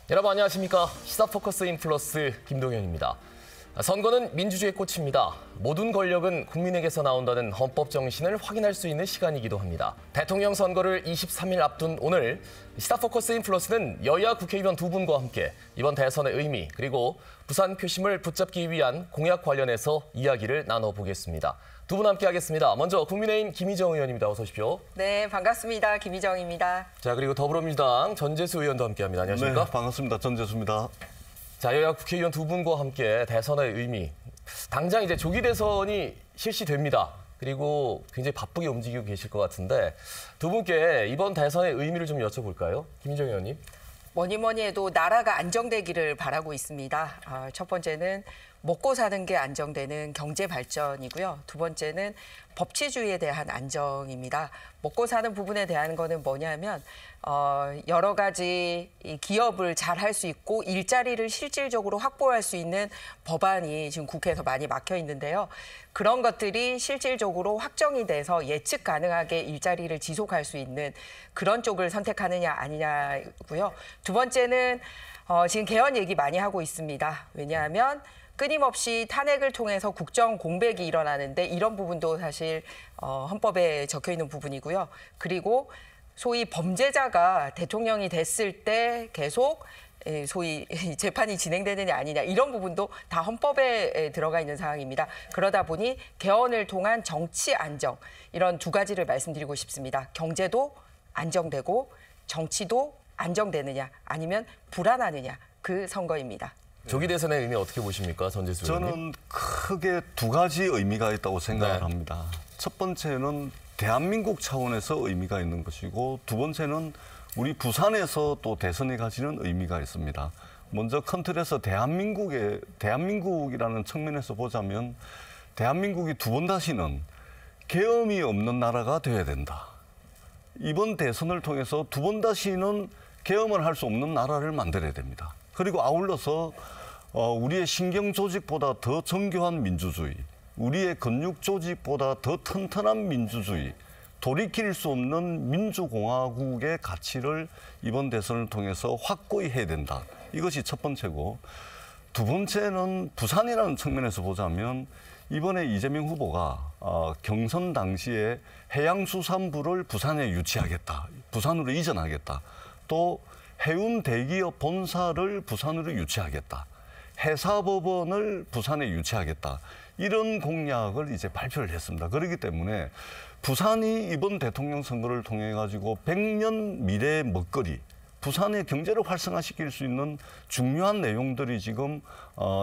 여러분 안녕하십니까? 시사포커스 인플러스 김동현입니다. 선거는 민주주의의 꽃입니다. 모든 권력은 국민에게서 나온다는 헌법 정신을 확인할 수 있는 시간이기도 합니다. 대통령 선거를 23일 앞둔 오늘 시사포커스 인플러스는 여야 국회의원 두 분과 함께 이번 대선의 의미 그리고 부산 표심을 붙잡기 위한 공약 관련해서 이야기를 나눠보겠습니다. 두 분 함께 하겠습니다. 먼저 국민의힘 김희정 의원입니다. 어서 오십시오. 네, 반갑습니다. 김희정입니다. 자, 그리고 더불어민주당 전재수 의원도 함께합니다. 안녕하십니까? 네, 반갑습니다. 전재수입니다. 자, 여야 국회의원 두 분과 함께 대선의 의미. 당장 이제 조기 대선이 실시됩니다. 그리고 굉장히 바쁘게 움직이고 계실 것 같은데 두 분께 이번 대선의 의미를 좀 여쭤볼까요? 김희정 의원님. 뭐니 해도 나라가 안정되기를 바라고 있습니다. 첫 번째는 먹고 사는 게 안정되는 경제 발전이고요. 두 번째는 법치주의에 대한 안정입니다. 먹고 사는 부분에 대한 거는 뭐냐면 여러 가지 기업을 잘 할 수 있고 일자리를 실질적으로 확보할 수 있는 법안이 지금 국회에서 많이 막혀 있는데요. 그런 것들이 실질적으로 확정이 돼서 예측 가능하게 일자리를 지속할 수 있는 그런 쪽을 선택하느냐 아니냐고요. 두 번째는 지금 개헌 얘기 많이 하고 있습니다. 왜냐하면 끊임없이 탄핵을 통해서 국정 공백이 일어나는데 이런 부분도 사실 헌법에 적혀 있는 부분이고요. 그리고 소위 범죄자가 대통령이 됐을 때 계속 소위 재판이 진행되느냐 아니냐 이런 부분도 다 헌법에 들어가 있는 사항입니다. 그러다 보니 개헌을 통한 정치 안정 이런 두 가지를 말씀드리고 싶습니다. 경제도 안정되고 정치도 안정되느냐 아니면 불안하느냐 그 선거입니다. 조기 대선의 의미 어떻게 보십니까, 전재수 의원님? 저는 크게 두 가지 의미가 있다고 생각을 네. 합니다. 첫 번째는 대한민국 차원에서 의미가 있는 것이고 두 번째는 우리 부산에서 또 대선이 가지는 의미가 있습니다. 먼저 큰 틀에서 대한민국이라는 측면에서 보자면 대한민국이 두 번 다시는 계엄이 없는 나라가 되어야 된다. 이번 대선을 통해서 두 번 다시는 계엄을 할 수 없는 나라를 만들어야 됩니다. 그리고 아울러서 우리의 신경 조직보다 더 정교한 민주주의, 우리의 근육 조직보다 더 튼튼한 민주주의, 돌이킬 수 없는 민주공화국의 가치를 이번 대선을 통해서 확고히 해야 된다. 이것이 첫 번째고 두 번째는 부산이라는 측면에서 보자면 이번에 이재명 후보가 경선 당시에 해양수산부를 부산에 유치하겠다, 부산으로 이전하겠다, 또 해운 대기업 본사를 부산으로 유치하겠다, 해사법원을 부산에 유치하겠다 이런 공약을 이제 발표를 했습니다. 그렇기 때문에 부산이 이번 대통령 선거를 통해 가지고 100년 미래의 먹거리, 부산의 경제를 활성화시킬 수 있는 중요한 내용들이 지금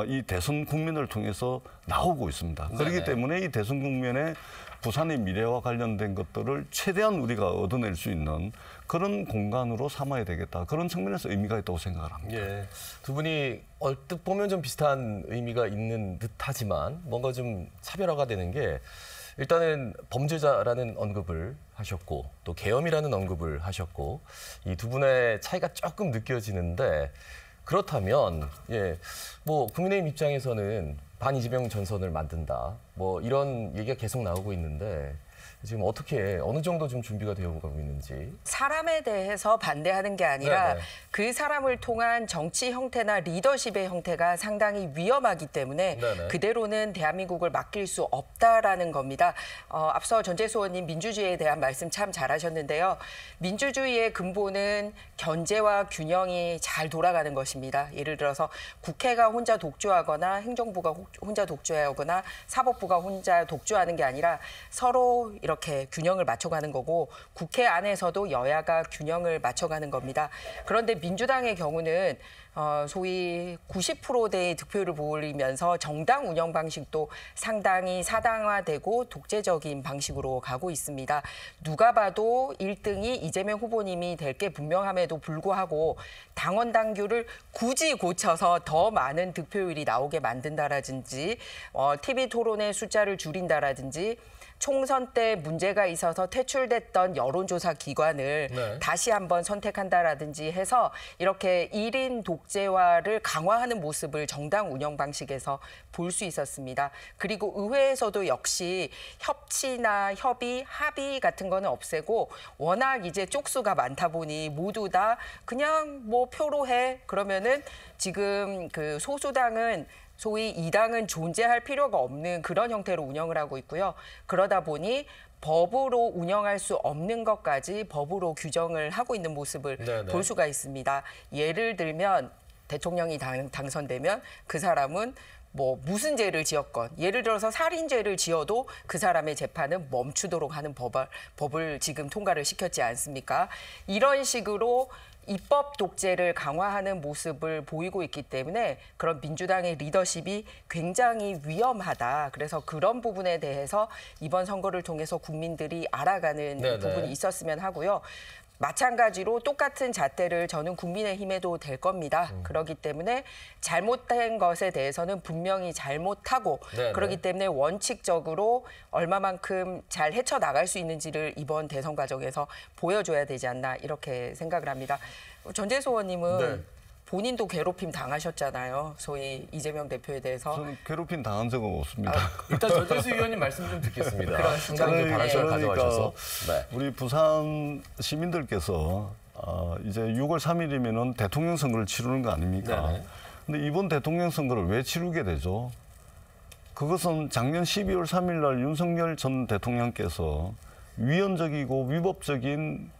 이 대선 국면을 통해서 나오고 있습니다. 네네. 그렇기 때문에 이 대선 국면에 부산의 미래와 관련된 것들을 최대한 우리가 얻어낼 수 있는 그런 공간으로 삼아야 되겠다. 그런 측면에서 의미가 있다고 생각을 합니다. 예, 두 분이 얼뜻 보면 좀 비슷한 의미가 있는 듯하지만 뭔가 좀 차별화가 되는 게 일단은 범죄자라는 언급을 하셨고 또 계엄이라는 언급을 하셨고 이 두 분의 차이가 조금 느껴지는데 그렇다면 뭐 국민의힘 입장에서는 반이재명 전선을 만든다 뭐 이런 얘기가 계속 나오고 있는데 지금 어떻게 어느 정도 좀 준비가 되어 가고 있는지. 사람에 대해서 반대하는 게 아니라 네네. 그 사람을 통한 정치 형태나 리더십의 형태가 상당히 위험하기 때문에 네네. 그대로는 대한민국을 맡길 수 없다라는 겁니다. 앞서 전재수 의원님 민주주의에 대한 말씀 참 잘하셨는데요. 민주주의의 근본은 견제와 균형이 잘 돌아가는 것입니다. 예를 들어서 국회가 혼자 독주하거나 행정부가 혼자 독주하거나 사법부가 혼자 독주하는 게 아니라 서로 이렇게 균형을 맞춰가는 거고 국회 안에서도 여야가 균형을 맞춰가는 겁니다. 그런데 민주당의 경우는 소위 90%대의 득표율을 보이면서 정당 운영 방식도 상당히 사당화되고 독재적인 방식으로 가고 있습니다. 누가 봐도 1등이 이재명 후보님이 될 게 분명함에도 불구하고 당원 당규를 굳이 고쳐서 더 많은 득표율이 나오게 만든다라든지 TV 토론의 숫자를 줄인다라든지 총선 때 문제가 있어서 퇴출됐던 여론조사 기관을 네. 다시 한번 선택한다라든지 해서 이렇게 1인 독재화를 강화하는 모습을 정당 운영 방식에서 볼 수 있었습니다. 그리고 의회에서도 역시 협치나 협의, 합의 같은 거는 없애고 워낙 이제 쪽수가 많다 보니 모두 다 그냥 뭐 표로 해. 그러면은 지금 그 소수당은 소위 이 당은 존재할 필요가 없는 그런 형태로 운영을 하고 있고요. 그러다 보니 법으로 운영할 수 없는 것까지 법으로 규정을 하고 있는 모습을 네네. 볼 수가 있습니다. 예를 들면 대통령이 당선되면 그 사람은 뭐 무슨 죄를 지었건 예를 들어서 살인죄를 지어도 그 사람의 재판은 멈추도록 하는 법을 지금 통과를 시켰지 않습니까? 이런 식으로 입법 독재를 강화하는 모습을 보이고 있기 때문에 그런 민주당의 리더십이 굉장히 위험하다. 그래서 그런 부분에 대해서 이번 선거를 통해서 국민들이 알아가는 네네. 부분이 있었으면 하고요. 마찬가지로 똑같은 잣대를 저는 국민의힘에도 댈 겁니다. 그렇기 때문에 잘못된 것에 대해서는 분명히 잘못하고 네네. 그렇기 때문에 원칙적으로 얼마만큼 잘 헤쳐나갈 수 있는지를 이번 대선 과정에서 보여줘야 되지 않나 이렇게 생각을 합니다. 전재수 의원님은 네. 본인도 괴롭힘 당하셨잖아요. 소위 이재명 대표에 대해서. 저는 괴롭힘 당한 적은 없습니다. 일단 전재수 의원님 말씀 좀 듣겠습니다. 상당히 발언 시간 가져가셔서. 네. 우리 부산 시민들께서 이제 6월 3일이면은 대통령 선거를 치르는 거 아닙니까? 네네. 근데 이번 대통령 선거를 왜 치르게 되죠? 그것은 작년 12월 3일 날 윤석열 전 대통령께서 위헌적이고 위법적인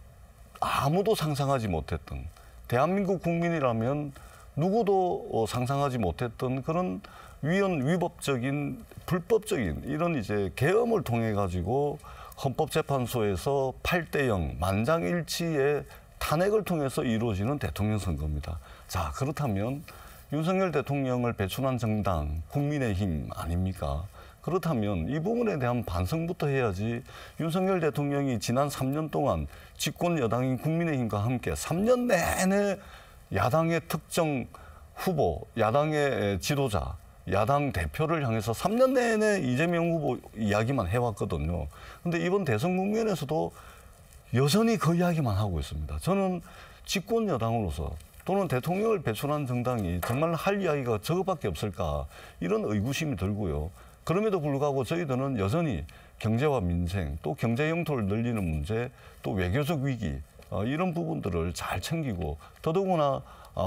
아무도 상상하지 못했던 대한민국 국민이라면 누구도 상상하지 못했던 그런 위법적인 불법적인 이런 이제 계엄을 통해 가지고 헌법재판소에서 8대0 만장일치의 탄핵을 통해서 이루어지는 대통령 선거입니다. 자, 그렇다면 윤석열 대통령을 배출한 정당 국민의힘 아닙니까? 그렇다면 이 부분에 대한 반성부터 해야지 윤석열 대통령이 지난 3년 동안 집권 여당인 국민의힘과 함께 3년 내내 야당의 특정 후보, 야당의 지도자, 야당 대표를 향해서 3년 내내 이재명 후보 이야기만 해왔거든요. 그런데 이번 대선 국면에서도 여전히 그 이야기만 하고 있습니다. 저는 집권 여당으로서 또는 대통령을 배출한 정당이 정말 할 이야기가 저것밖에 없을까 이런 의구심이 들고요. 그럼에도 불구하고 저희들은 여전히 경제와 민생, 또 경제 영토를 늘리는 문제, 또 외교적 위기 이런 부분들을 잘 챙기고 더더구나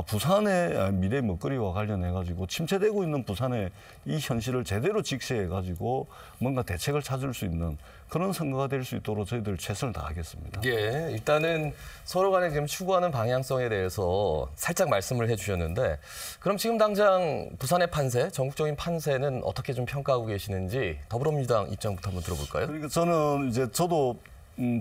부산의 미래 먹거리와 관련해 가지고 침체되고 있는 부산의 이 현실을 제대로 직시해 가지고 뭔가 대책을 찾을 수 있는 그런 선거가 될 수 있도록 저희들 최선을 다하겠습니다. 예, 일단은 서로 간에 지금 추구하는 방향성에 대해서 살짝 말씀을 해주셨는데, 그럼 지금 당장 부산의 판세, 전국적인 판세는 어떻게 좀 평가하고 계시는지 더불어민주당 입장부터 한번 들어볼까요? 그러니까 저는 이제 저도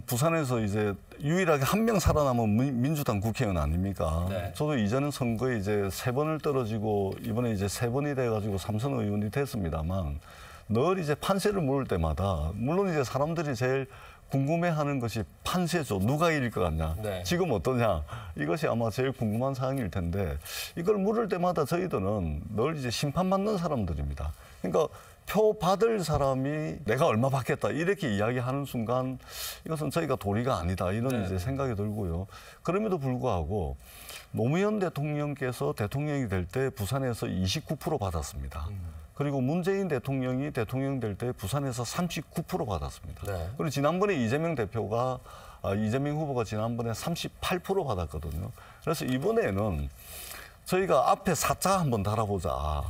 부산에서 이제 유일하게 한 명 살아남은 민주당 국회의원 아닙니까? 네. 저도 이전은 선거에 이제 3번을 떨어지고 이번에 이제 3번이 돼가지고 삼선 의원이 됐습니다만 늘 이제 판세를 물을 때마다 물론 이제 사람들이 제일 궁금해하는 것이 판세죠. 누가 이길 것 같냐? 네. 지금 어떠냐? 이것이 아마 제일 궁금한 사항일 텐데 이걸 물을 때마다 저희들은 늘 이제 심판받는 사람들입니다. 그러니까 표 받을 사람이 내가 얼마 받겠다 이렇게 이야기하는 순간 이것은 저희가 도리가 아니다 이런 네. 이제 생각이 들고요. 그럼에도 불구하고 노무현 대통령께서 대통령이 될 때 부산에서 29% 받았습니다. 그리고 문재인 대통령이 대통령 될 때 부산에서 39% 받았습니다. 네. 그리고 지난번에 이재명 후보가 지난번에 38% 받았거든요. 그래서 이번에는 저희가 앞에 4자 한번 달아보자.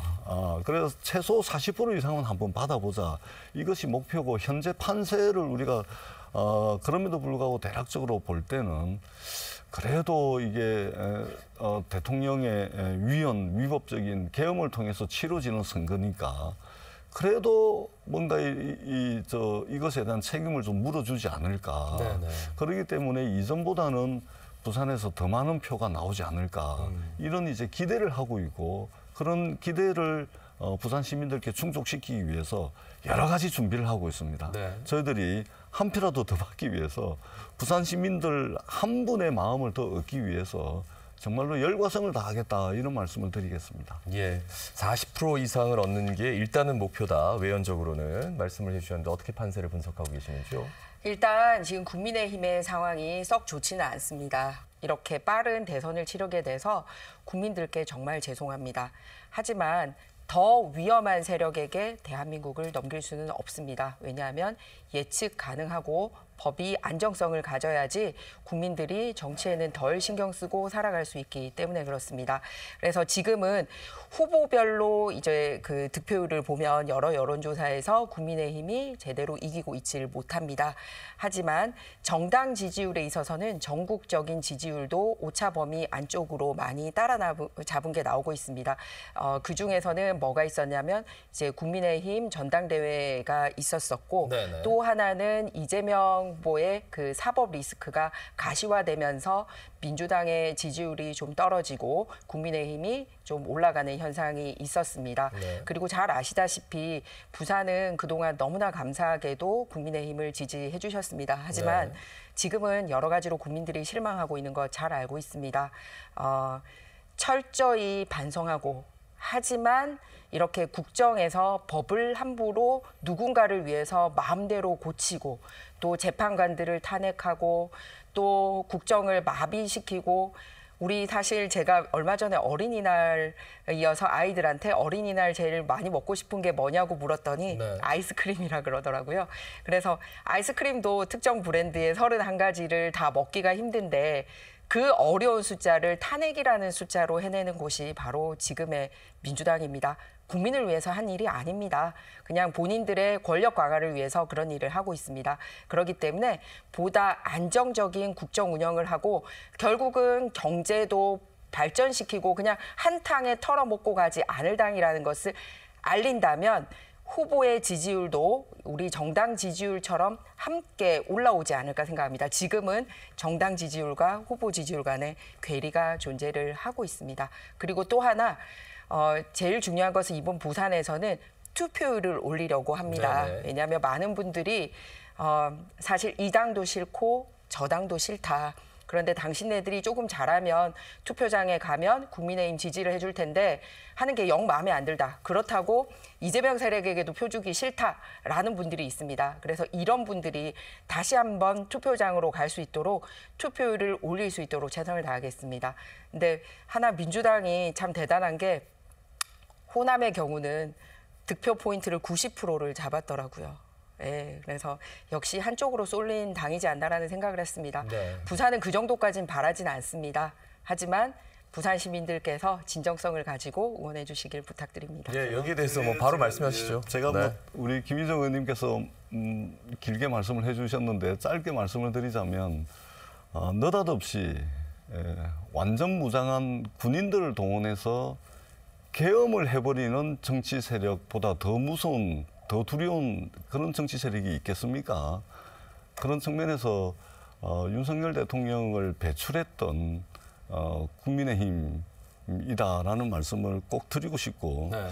그래서 최소 40% 이상은 한번 받아보자. 이것이 목표고 현재 판세를 우리가 그럼에도 불구하고 대략적으로 볼 때는 그래도 이게 대통령의 위법적인 계엄을 통해서 치러지는 선거니까 그래도 뭔가 이것에 대한 책임을 좀 물어주지 않을까. 네네. 그렇기 때문에 이전보다는 부산에서 더 많은 표가 나오지 않을까. 이런 이제 기대를 하고 있고 그런 기대를 부산 시민들께 충족시키기 위해서 여러 가지 준비를 하고 있습니다. 네. 저희들이 한 표라도 더 받기 위해서 부산 시민들 한 분의 마음을 더 얻기 위해서 정말로 열과성을 다하겠다 이런 말씀을 드리겠습니다. 예, 40% 이상을 얻는 게 일단은 목표다. 외연적으로는 말씀을 해주셨는데 어떻게 판세를 분석하고 계시는지요? 일단 지금 국민의힘의 상황이 썩 좋지는 않습니다. 이렇게 빠른 대선을 치르게 돼서 국민들께 정말 죄송합니다. 하지만 더 위험한 세력에게 대한민국을 넘길 수는 없습니다. 왜냐하면 예측 가능하고 법이 안정성을 가져야지 국민들이 정치에는 덜 신경 쓰고 살아갈 수 있기 때문에 그렇습니다. 그래서 지금은 후보별로 이제 그 득표율을 보면 여러 여론조사에서 국민의힘이 제대로 이기고 있지를 못합니다. 하지만 정당 지지율에 있어서는 전국적인 지지율도 오차 범위 안쪽으로 많이 따라잡은 게 나오고 있습니다. 그 중에서는 뭐가 있었냐면 이제 국민의힘 전당대회가 있었었고 네네. 또 하나는 이재명 후보의 그 사법 리스크가 가시화되면서 민주당의 지지율이 좀 떨어지고 국민의힘이 좀 올라가는 현상이 있었습니다. 네. 그리고 잘 아시다시피 부산은 그동안 너무나 감사하게도 국민의힘을 지지해 주셨습니다. 하지만 네. 지금은 여러 가지로 국민들이 실망하고 있는 거 잘 알고 있습니다. 철저히 반성하고 하지만 이렇게 국정에서 법을 함부로 누군가를 위해서 마음대로 고치고 또 재판관들을 탄핵하고 또 국정을 마비시키고 우리 사실 제가 얼마 전에 어린이날이어서 아이들한테 어린이날 제일 많이 먹고 싶은 게 뭐냐고 물었더니 네. 아이스크림이라 그러더라고요. 그래서 아이스크림도 특정 브랜드의 31가지를 다 먹기가 힘든데 그 어려운 숫자를 탄핵이라는 숫자로 해내는 곳이 바로 지금의 민주당입니다. 국민을 위해서 한 일이 아닙니다. 그냥 본인들의 권력 강화를 위해서 그런 일을 하고 있습니다. 그렇기 때문에 보다 안정적인 국정 운영을 하고 결국은 경제도 발전시키고 그냥 한탕에 털어먹고 가지 않을 당이라는 것을 알린다면 후보의 지지율도 우리 정당 지지율처럼 함께 올라오지 않을까 생각합니다. 지금은 정당 지지율과 후보 지지율 간의 괴리가 존재를 하고 있습니다. 그리고 또 하나 제일 중요한 것은 이번 부산에서는 투표율을 올리려고 합니다. 네네. 왜냐하면 많은 분들이 사실 이 당도 싫고 저 당도 싫다. 그런데 당신네들이 조금 잘하면 투표장에 가면 국민의힘 지지를 해줄 텐데 하는 게 영 마음에 안 들다. 그렇다고 이재명 세력에게도 표 주기 싫다라는 분들이 있습니다. 그래서 이런 분들이 다시 한번 투표장으로 갈 수 있도록 투표율을 올릴 수 있도록 최선을 다하겠습니다. 근데 하나 민주당이 참 대단한 게 호남의 경우는 득표 포인트를 90%를 잡았더라고요. 예, 그래서 역시 한쪽으로 쏠린 당이지 않나라는 생각을 했습니다. 네. 부산은 그 정도까지는 바라진 않습니다. 하지만 부산 시민들께서 진정성을 가지고 응원해 주시길 부탁드립니다. 예, 여기에 대해서 뭐 바로 말씀하시죠. 제가 네. 뭐 우리 김희정 의원님께서 길게 말씀을 해주셨는데 짧게 말씀을 드리자면 느닷없이 완전 무장한 군인들을 동원해서 계엄을 해버리는 정치 세력보다 더 무서운, 더 두려운 그런 정치 세력이 있겠습니까? 그런 측면에서 윤석열 대통령을 배출했던 국민의힘이다라는 말씀을 꼭 드리고 싶고 네.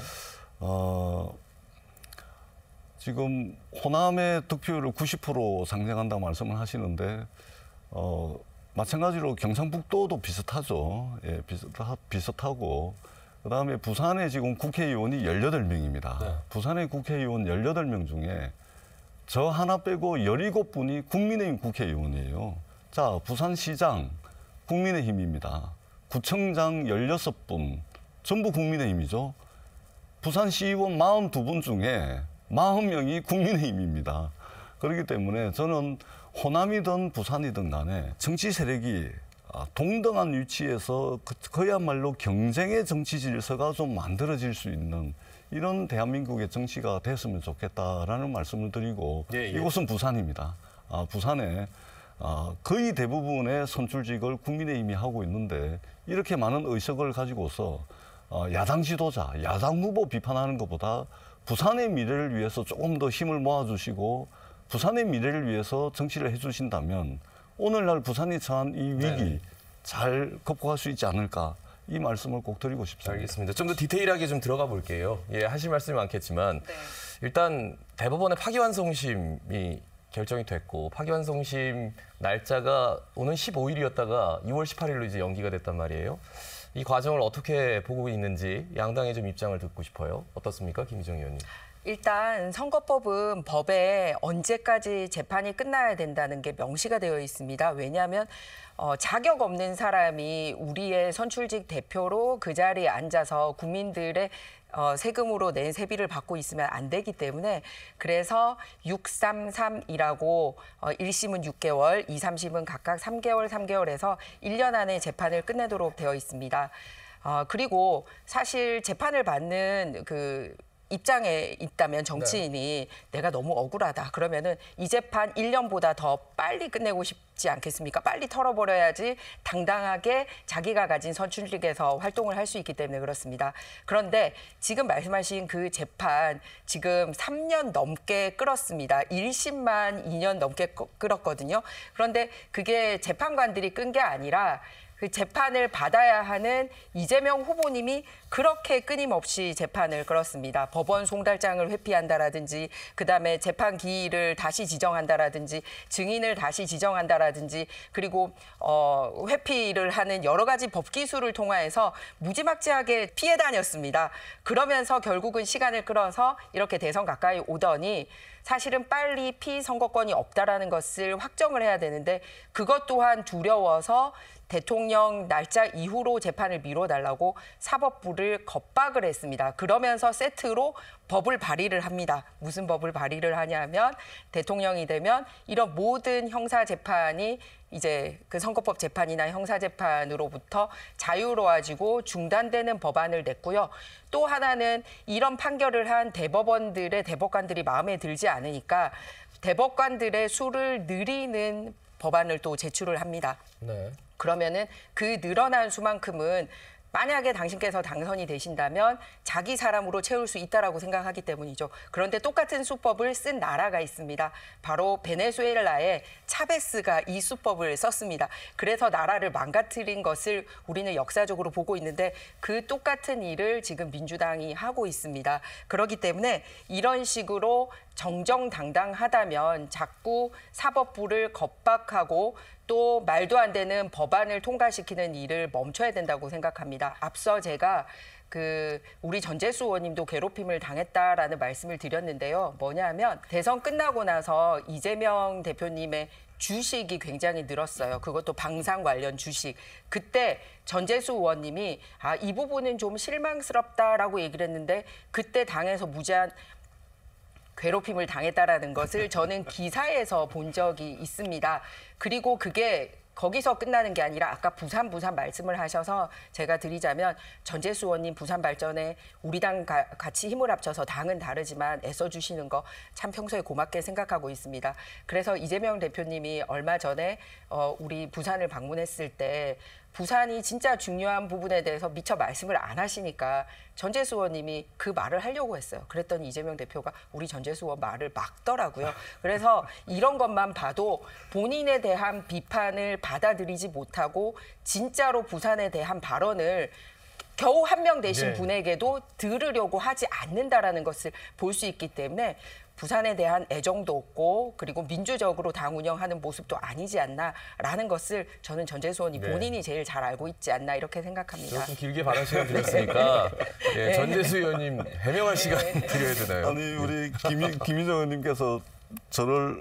지금 호남의 득표율을 90% 상정한다고 말씀을 하시는데 마찬가지로 경상북도도 비슷하죠. 예, 비슷하고 그다음에 부산에 지금 국회의원이 18명입니다. 네. 부산의 국회의원 18명 중에 저 하나 빼고 17분이 국민의힘 국회의원이에요. 자, 부산시장 국민의힘입니다. 구청장 16분 전부 국민의힘이죠. 부산시의원 42분 중에 40명이 국민의힘입니다. 그렇기 때문에 저는 호남이든 부산이든 간에 정치 세력이 동등한 위치에서 그야말로 경쟁의 정치 질서가 좀 만들어질 수 있는 이런 대한민국의 정치가 됐으면 좋겠다라는 말씀을 드리고 예, 예. 이곳은 부산입니다. 부산에 거의 대부분의 선출직을 국민의힘이 하고 있는데 이렇게 많은 의석을 가지고서 야당 지도자, 야당 후보 비판하는 것보다 부산의 미래를 위해서 조금 더 힘을 모아주시고 부산의 미래를 위해서 정치를 해주신다면 오늘날 부산이 처한 이 위기 네네. 잘 극복할 수 있지 않을까 이 말씀을 꼭 드리고 싶습니다. 알겠습니다. 좀 더 디테일하게 좀 들어가 볼게요. 예, 하실 말씀이 많겠지만 네. 일단 대법원의 파기환송심이 결정이 됐고 파기환송심 날짜가 오는 15일이었다가 2월 18일로 이제 연기가 됐단 말이에요. 이 과정을 어떻게 보고 있는지 양당의 좀 입장을 듣고 싶어요. 어떻습니까, 김희정 의원님? 일단 선거법은 법에 언제까지 재판이 끝나야 된다는 게 명시가 되어 있습니다. 왜냐하면 자격 없는 사람이 우리의 선출직 대표로 그 자리에 앉아서 국민들의 세금으로 낸 세비를 받고 있으면 안 되기 때문에 그래서 633이라고 1심은 6개월, 2, 3심은 각각 3개월, 3개월에서 1년 안에 재판을 끝내도록 되어 있습니다. 그리고 사실 재판을 받는 그 입장에 있다면 정치인이 내가 너무 억울하다. 그러면은 이 재판 1년보다 더 빨리 끝내고 싶지 않겠습니까? 빨리 털어버려야지 당당하게 자기가 가진 선출직에서 활동을 할 수 있기 때문에 그렇습니다. 그런데 지금 말씀하신 그 재판 지금 3년 넘게 끌었습니다. 1심만 2년 넘게 끌었거든요. 그런데 그게 재판관들이 끈 게 아니라 그 재판을 받아야 하는 이재명 후보님이 그렇게 끊임없이 재판을 끌었습니다. 법원 송달장을 회피한다라든지 그다음에 재판 기일을 다시 지정한다라든지 증인을 다시 지정한다라든지 그리고 회피를 하는 여러 가지 법 기술을 통해서 무지막지하게 피해 다녔습니다. 그러면서 결국은 시간을 끌어서 이렇게 대선 가까이 오더니 사실은 빨리 피선거권이 없다라는 것을 확정을 해야 되는데 그것 또한 두려워서 대통령 날짜 이후로 재판을 미뤄달라고 사법부를 겁박을 했습니다. 그러면서 세트로 법을 발의를 합니다. 무슨 법을 발의를 하냐면 대통령이 되면 이런 모든 형사 재판이 이제 그 선거법 재판이나 형사 재판으로부터 자유로워지고 중단되는 법안을 냈고요. 또 하나는 이런 판결을 한 대법관들이 마음에 들지 않으니까 대법관들의 수를 늘리는 법안을 또 제출을 합니다. 네. 그러면은 그 늘어난 수만큼은 만약에 당신께서 당선이 되신다면 자기 사람으로 채울 수 있다라고 생각하기 때문이죠. 그런데 똑같은 수법을 쓴 나라가 있습니다. 바로 베네수엘라의 차베스가 이 수법을 썼습니다. 그래서 나라를 망가뜨린 것을 우리는 역사적으로 보고 있는데 그 똑같은 일을 지금 민주당이 하고 있습니다. 그렇기 때문에 이런 식으로 정정당당하다면 자꾸 사법부를 겁박하고 또 말도 안 되는 법안을 통과시키는 일을 멈춰야 된다고 생각합니다. 앞서 제가 우리 전재수 의원님도 괴롭힘을 당했다라는 말씀을 드렸는데요. 뭐냐면 대선 끝나고 나서 이재명 대표님의 주식이 굉장히 늘었어요. 그것도 방산 관련 주식. 그때 전재수 의원님이 이 부분은 좀 실망스럽다라고 얘기를 했는데 그때 당에서 무제한 괴롭힘을 당했다라는 것을 저는 기사에서 본 적이 있습니다. 그리고 그게 거기서 끝나는 게 아니라 아까 부산 말씀을 하셔서 제가 드리자면 전재수 의원님 부산 발전에 우리 당 같이 힘을 합쳐서 당은 다르지만 애써주시는 거 참 평소에 고맙게 생각하고 있습니다. 그래서 이재명 대표님이 얼마 전에 우리 부산을 방문했을 때 부산이 진짜 중요한 부분에 대해서 미처 말씀을 안 하시니까 전재수 의원님이 그 말을 하려고 했어요. 그랬더니 이재명 대표가 우리 전재수 의원 말을 막더라고요. 그래서 이런 것만 봐도 본인에 대한 비판을 받아들이지 못하고 진짜로 부산에 대한 발언을 겨우 한 명 되신 분에게도 들으려고 하지 않는다라는 것을 볼 수 있기 때문에 부산에 대한 애정도 없고 그리고 민주적으로 당 운영하는 모습도 아니지 않나라는 것을 저는 전재수 의원이 본인이 제일 잘 알고 있지 않나 이렇게 생각합니다. 조금 길게 발언 시간 드렸으니까 전재수 의원님 해명할 시간 드려야 되나요? 아니 우리 김희정 의원님께서 저를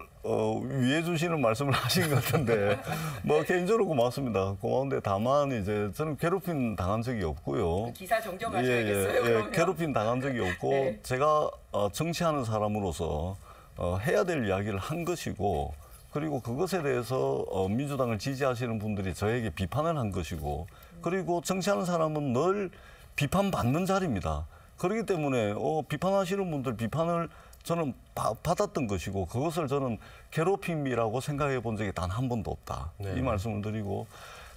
위해 주시는 말씀을 하신 것 같은데 뭐 개인적으로 고맙습니다. 고마운데 다만 이제 저는 괴롭힘 당한 적이 없고요. 기사 정정하셔야겠어요. 괴롭힘 당한 적이 없고 제가 정치하는 사람으로서 해야 될 이야기를 한 것이고 그리고 그것에 대해서 민주당을 지지하시는 분들이 저에게 비판을 한 것이고 그리고 정치하는 사람은 늘 비판받는 자리입니다. 그렇기 때문에 비판하시는 분들 비판을 저는 받았던 것이고 그것을 저는 괴롭힘이라고 생각해 본 적이 단 한 번도 없다. 이 말씀을 드리고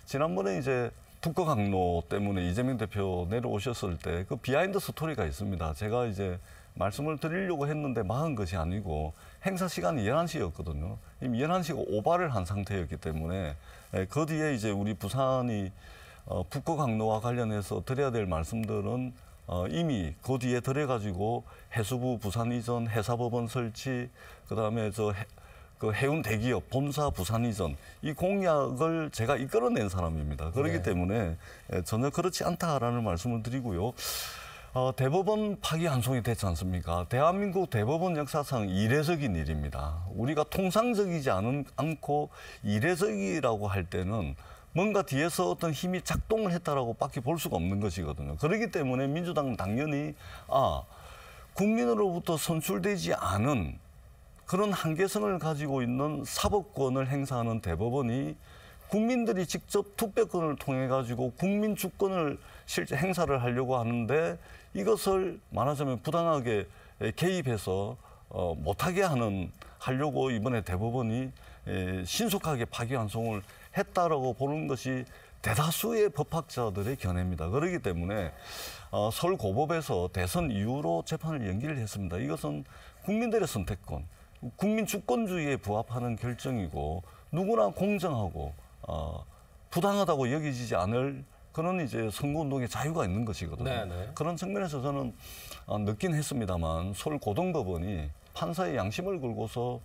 지난번에 이제 북거 강로 때문에 이재명 대표 내려오셨을 때 그 비하인드 스토리가 있습니다. 제가 이제 말씀을 드리려고 했는데 막은 것이 아니고 행사 시간이 11시였거든요. 이미 11시가 오바를 한 상태였기 때문에 그 뒤에 이제 우리 부산이 북거 강로와 관련해서 드려야 될 말씀들은 이미 그 뒤에 들어가지고 해수부 부산 이전 해사법원 설치 그다음에 그 해운 대기업 본사 부산 이전 이 공약을 제가 이끌어낸 사람입니다. 그렇기 네. 때문에 전혀 그렇지 않다라는 말씀을 드리고요. 대법원 파기환송이 됐지 않습니까? 대한민국 대법원 역사상 이례적인 일입니다. 우리가 통상적이지 않고 이례적이라고 할 때는 뭔가 뒤에서 어떤 힘이 작동을 했다라고밖에 볼 수가 없는 것이거든요. 그렇기 때문에 민주당은 당연히 국민으로부터 선출되지 않은 그런 한계성을 가지고 있는 사법권을 행사하는 대법원이 국민들이 직접 투표권을 통해 가지고 국민 주권을 실제 행사를 하려고 하는데 이것을 말하자면 부당하게 개입해서 못하게 하려고 이번에 대법원이 신속하게 파기환송을 했다라고 보는 것이 대다수의 법학자들의 견해입니다. 그렇기 때문에 서울고법에서 대선 이후로 재판을 연기를 했습니다. 이것은 국민들의 선택권, 국민 주권주의에 부합하는 결정이고 누구나 공정하고 부당하다고 여기지지 않을 그런 이제 선거운동의 자유가 있는 것이거든요. 네네. 그런 측면에서 저는 늦긴 했습니다만 서울고등법원이 판사의 양심을 걸고서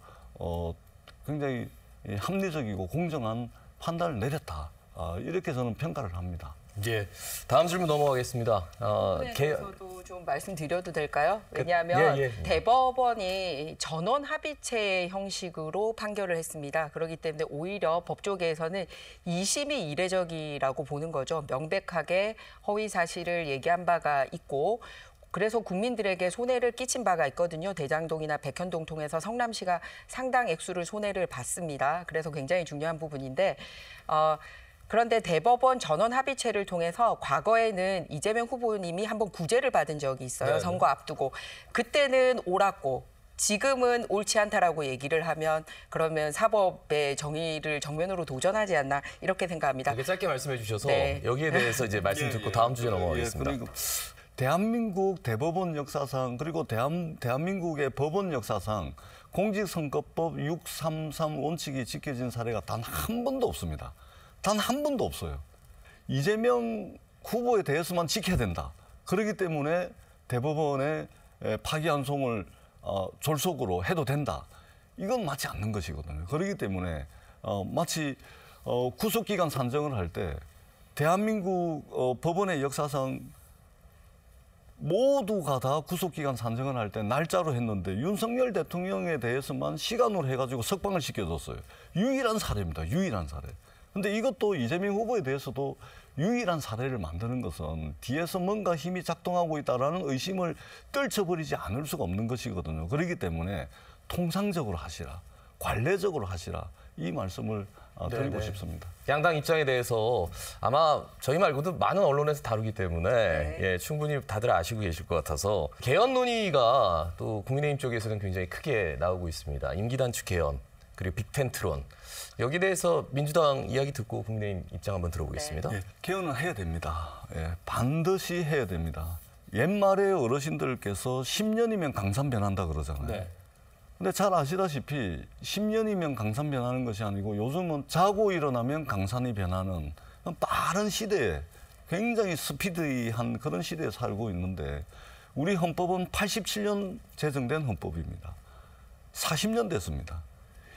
굉장히 합리적이고 공정한 판단을 내렸다. 이렇게 저는 평가를 합니다. 예. 다음 질문 넘어가겠습니다. 부분에 대해서도 좀 말씀드려도 될까요? 왜냐하면 예. 대법원이 전원 합의체 형식으로 판결을 했습니다. 그렇기 때문에 오히려 법조계에서는 2심이 이례적이라고 보는 거죠. 명백하게 허위 사실을 얘기한 바가 있고 그래서 국민들에게 손해를 끼친 바가 있거든요. 대장동이나 백현동 통해서 성남시가 상당 액수를 손해를 봤습니다. 그래서 굉장히 중요한 부분인데 그런데 대법원 전원 합의체를 통해서 과거에는 이재명 후보님이 한번 구제를 받은 적이 있어요. 네네. 선거 앞두고. 그때는 옳았고 지금은 옳지 않다라고 얘기를 하면 그러면 사법의 정의를 정면으로 도전하지 않나 이렇게 생각합니다. 되게 짧게 말씀해 주셔서 네. 여기에 대해서 이제 말씀 듣고 다음 주제 넘어가겠습니다. 그리고 대한민국 대법원 역사상 그리고 대한민국의 법원 역사상 공직선거법 633 원칙이 지켜진 사례가 단 한 번도 없습니다. 단 한 번도 없어요. 이재명 후보에 대해서만 지켜야 된다. 그렇기 때문에 대법원의 파기환송을 졸속으로 해도 된다. 이건 맞지 않는 것이거든요. 그렇기 때문에 마치 구속기간 산정을 할 때 대한민국 법원의 역사상 모두가 다 구속기간 산정을 할 때 날짜로 했는데 윤석열 대통령에 대해서만 시간으로 해가지고 석방을 시켜줬어요. 유일한 사례입니다. 유일한 사례. 근데 이것도 이재명 후보에 대해서도 유일한 사례를 만드는 것은 뒤에서 뭔가 힘이 작동하고 있다라는 의심을 떨쳐버리지 않을 수가 없는 것이거든요. 그렇기 때문에 통상적으로 하시라, 관례적으로 하시라 이 말씀을 드리고 네네. 싶습니다. 양당 입장에 대해서 아마 저희 말고도 많은 언론에서 다루기 때문에 예, 충분히 다들 아시고 계실 것 같아서 개헌 논의가 또 국민의힘 쪽에서는 굉장히 크게 나오고 있습니다. 임기 단축 개헌 그리고 빅텐트론 여기에 대해서 민주당 이야기 듣고 국민의힘 입장 한번 들어보겠습니다. 예, 개헌은 해야 됩니다. 예, 반드시 해야 됩니다. 옛말에 어르신들께서 10년이면 강산 변한다 그러잖아요. 네. 근데 잘 아시다시피 10년이면 강산 변하는 것이 아니고 요즘은 자고 일어나면 강산이 변하는 빠른 시대에 굉장히 스피디한 그런 시대에 살고 있는데 우리 헌법은 87년 제정된 헌법입니다. 40년 됐습니다.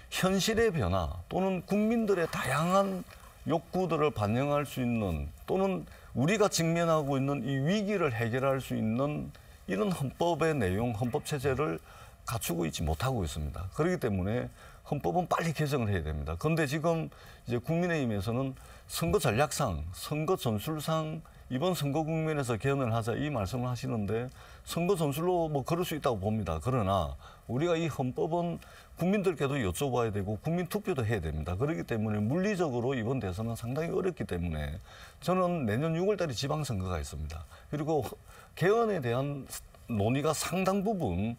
현실의 변화 또는 국민들의 다양한 욕구들을 반영할 수 있는 또는 우리가 직면하고 있는 이 위기를 해결할 수 있는 이런 헌법의 내용, 헌법 체제를 갖추고 있지 못하고 있습니다. 그렇기 때문에 헌법은 빨리 개정을 해야 됩니다. 그런데 지금 이제 국민의힘에서는 선거 전략상, 선거 전술상 이번 선거 국면에서 개헌을 하자 이 말씀을 하시는데 선거 전술로 뭐 그럴 수 있다고 봅니다. 그러나 우리가 이 헌법은 국민들께도 여쭤봐야 되고 국민 투표도 해야 됩니다. 그렇기 때문에 물리적으로 이번 대선은 상당히 어렵기 때문에 저는 내년 6월 달에 지방선거가 있습니다. 그리고 개헌에 대한 논의가 상당 부분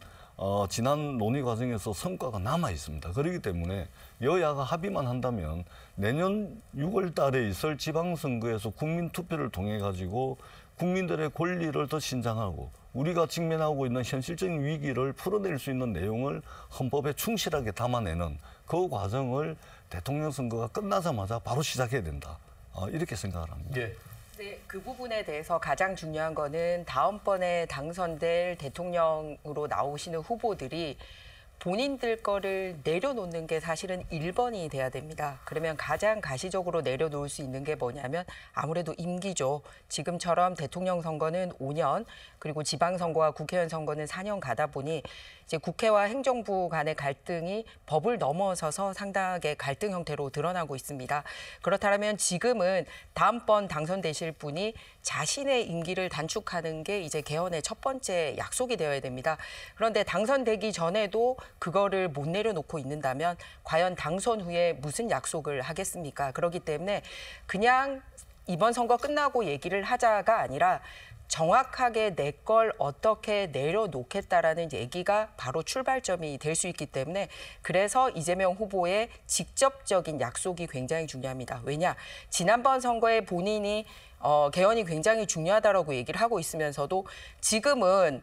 지난 논의 과정에서 성과가 남아 있습니다. 그렇기 때문에 여야가 합의만 한다면 내년 6월 달에 있을 지방선거에서 국민 투표를 통해 가지고 국민들의 권리를 더 신장하고 우리가 직면하고 있는 현실적인 위기를 풀어낼 수 있는 내용을 헌법에 충실하게 담아내는 그 과정을 대통령 선거가 끝나자마자 바로 시작해야 된다. 이렇게 생각을 합니다. 예. 네, 그 부분에 대해서 가장 중요한 거는 다음번에 당선될 대통령으로 나오시는 후보들이 본인들 거를 내려놓는 게 사실은 1번이 돼야 됩니다. 그러면 가장 가시적으로 내려놓을 수 있는 게 뭐냐면 아무래도 임기죠. 지금처럼 대통령 선거는 5년, 그리고 지방선거와 국회의원 선거는 4년 가다 보니 이제 국회와 행정부 간의 갈등이 법을 넘어서서 상당하게 갈등 형태로 드러나고 있습니다. 그렇다면 지금은 다음번 당선되실 분이 자신의 임기를 단축하는 게 이제 개헌의 첫 번째 약속이 되어야 됩니다. 그런데 당선되기 전에도 그거를 못 내려놓고 있는다면 과연 당선 후에 무슨 약속을 하겠습니까? 그렇기 때문에 그냥 이번 선거 끝나고 얘기를 하자가 아니라 정확하게 내 걸 어떻게 내려놓겠다라는 얘기가 바로 출발점이 될 수 있기 때문에 그래서 이재명 후보의 직접적인 약속이 굉장히 중요합니다. 왜냐? 지난번 선거에 본인이 개헌이 굉장히 중요하다라고 얘기를 하고 있으면서도 지금은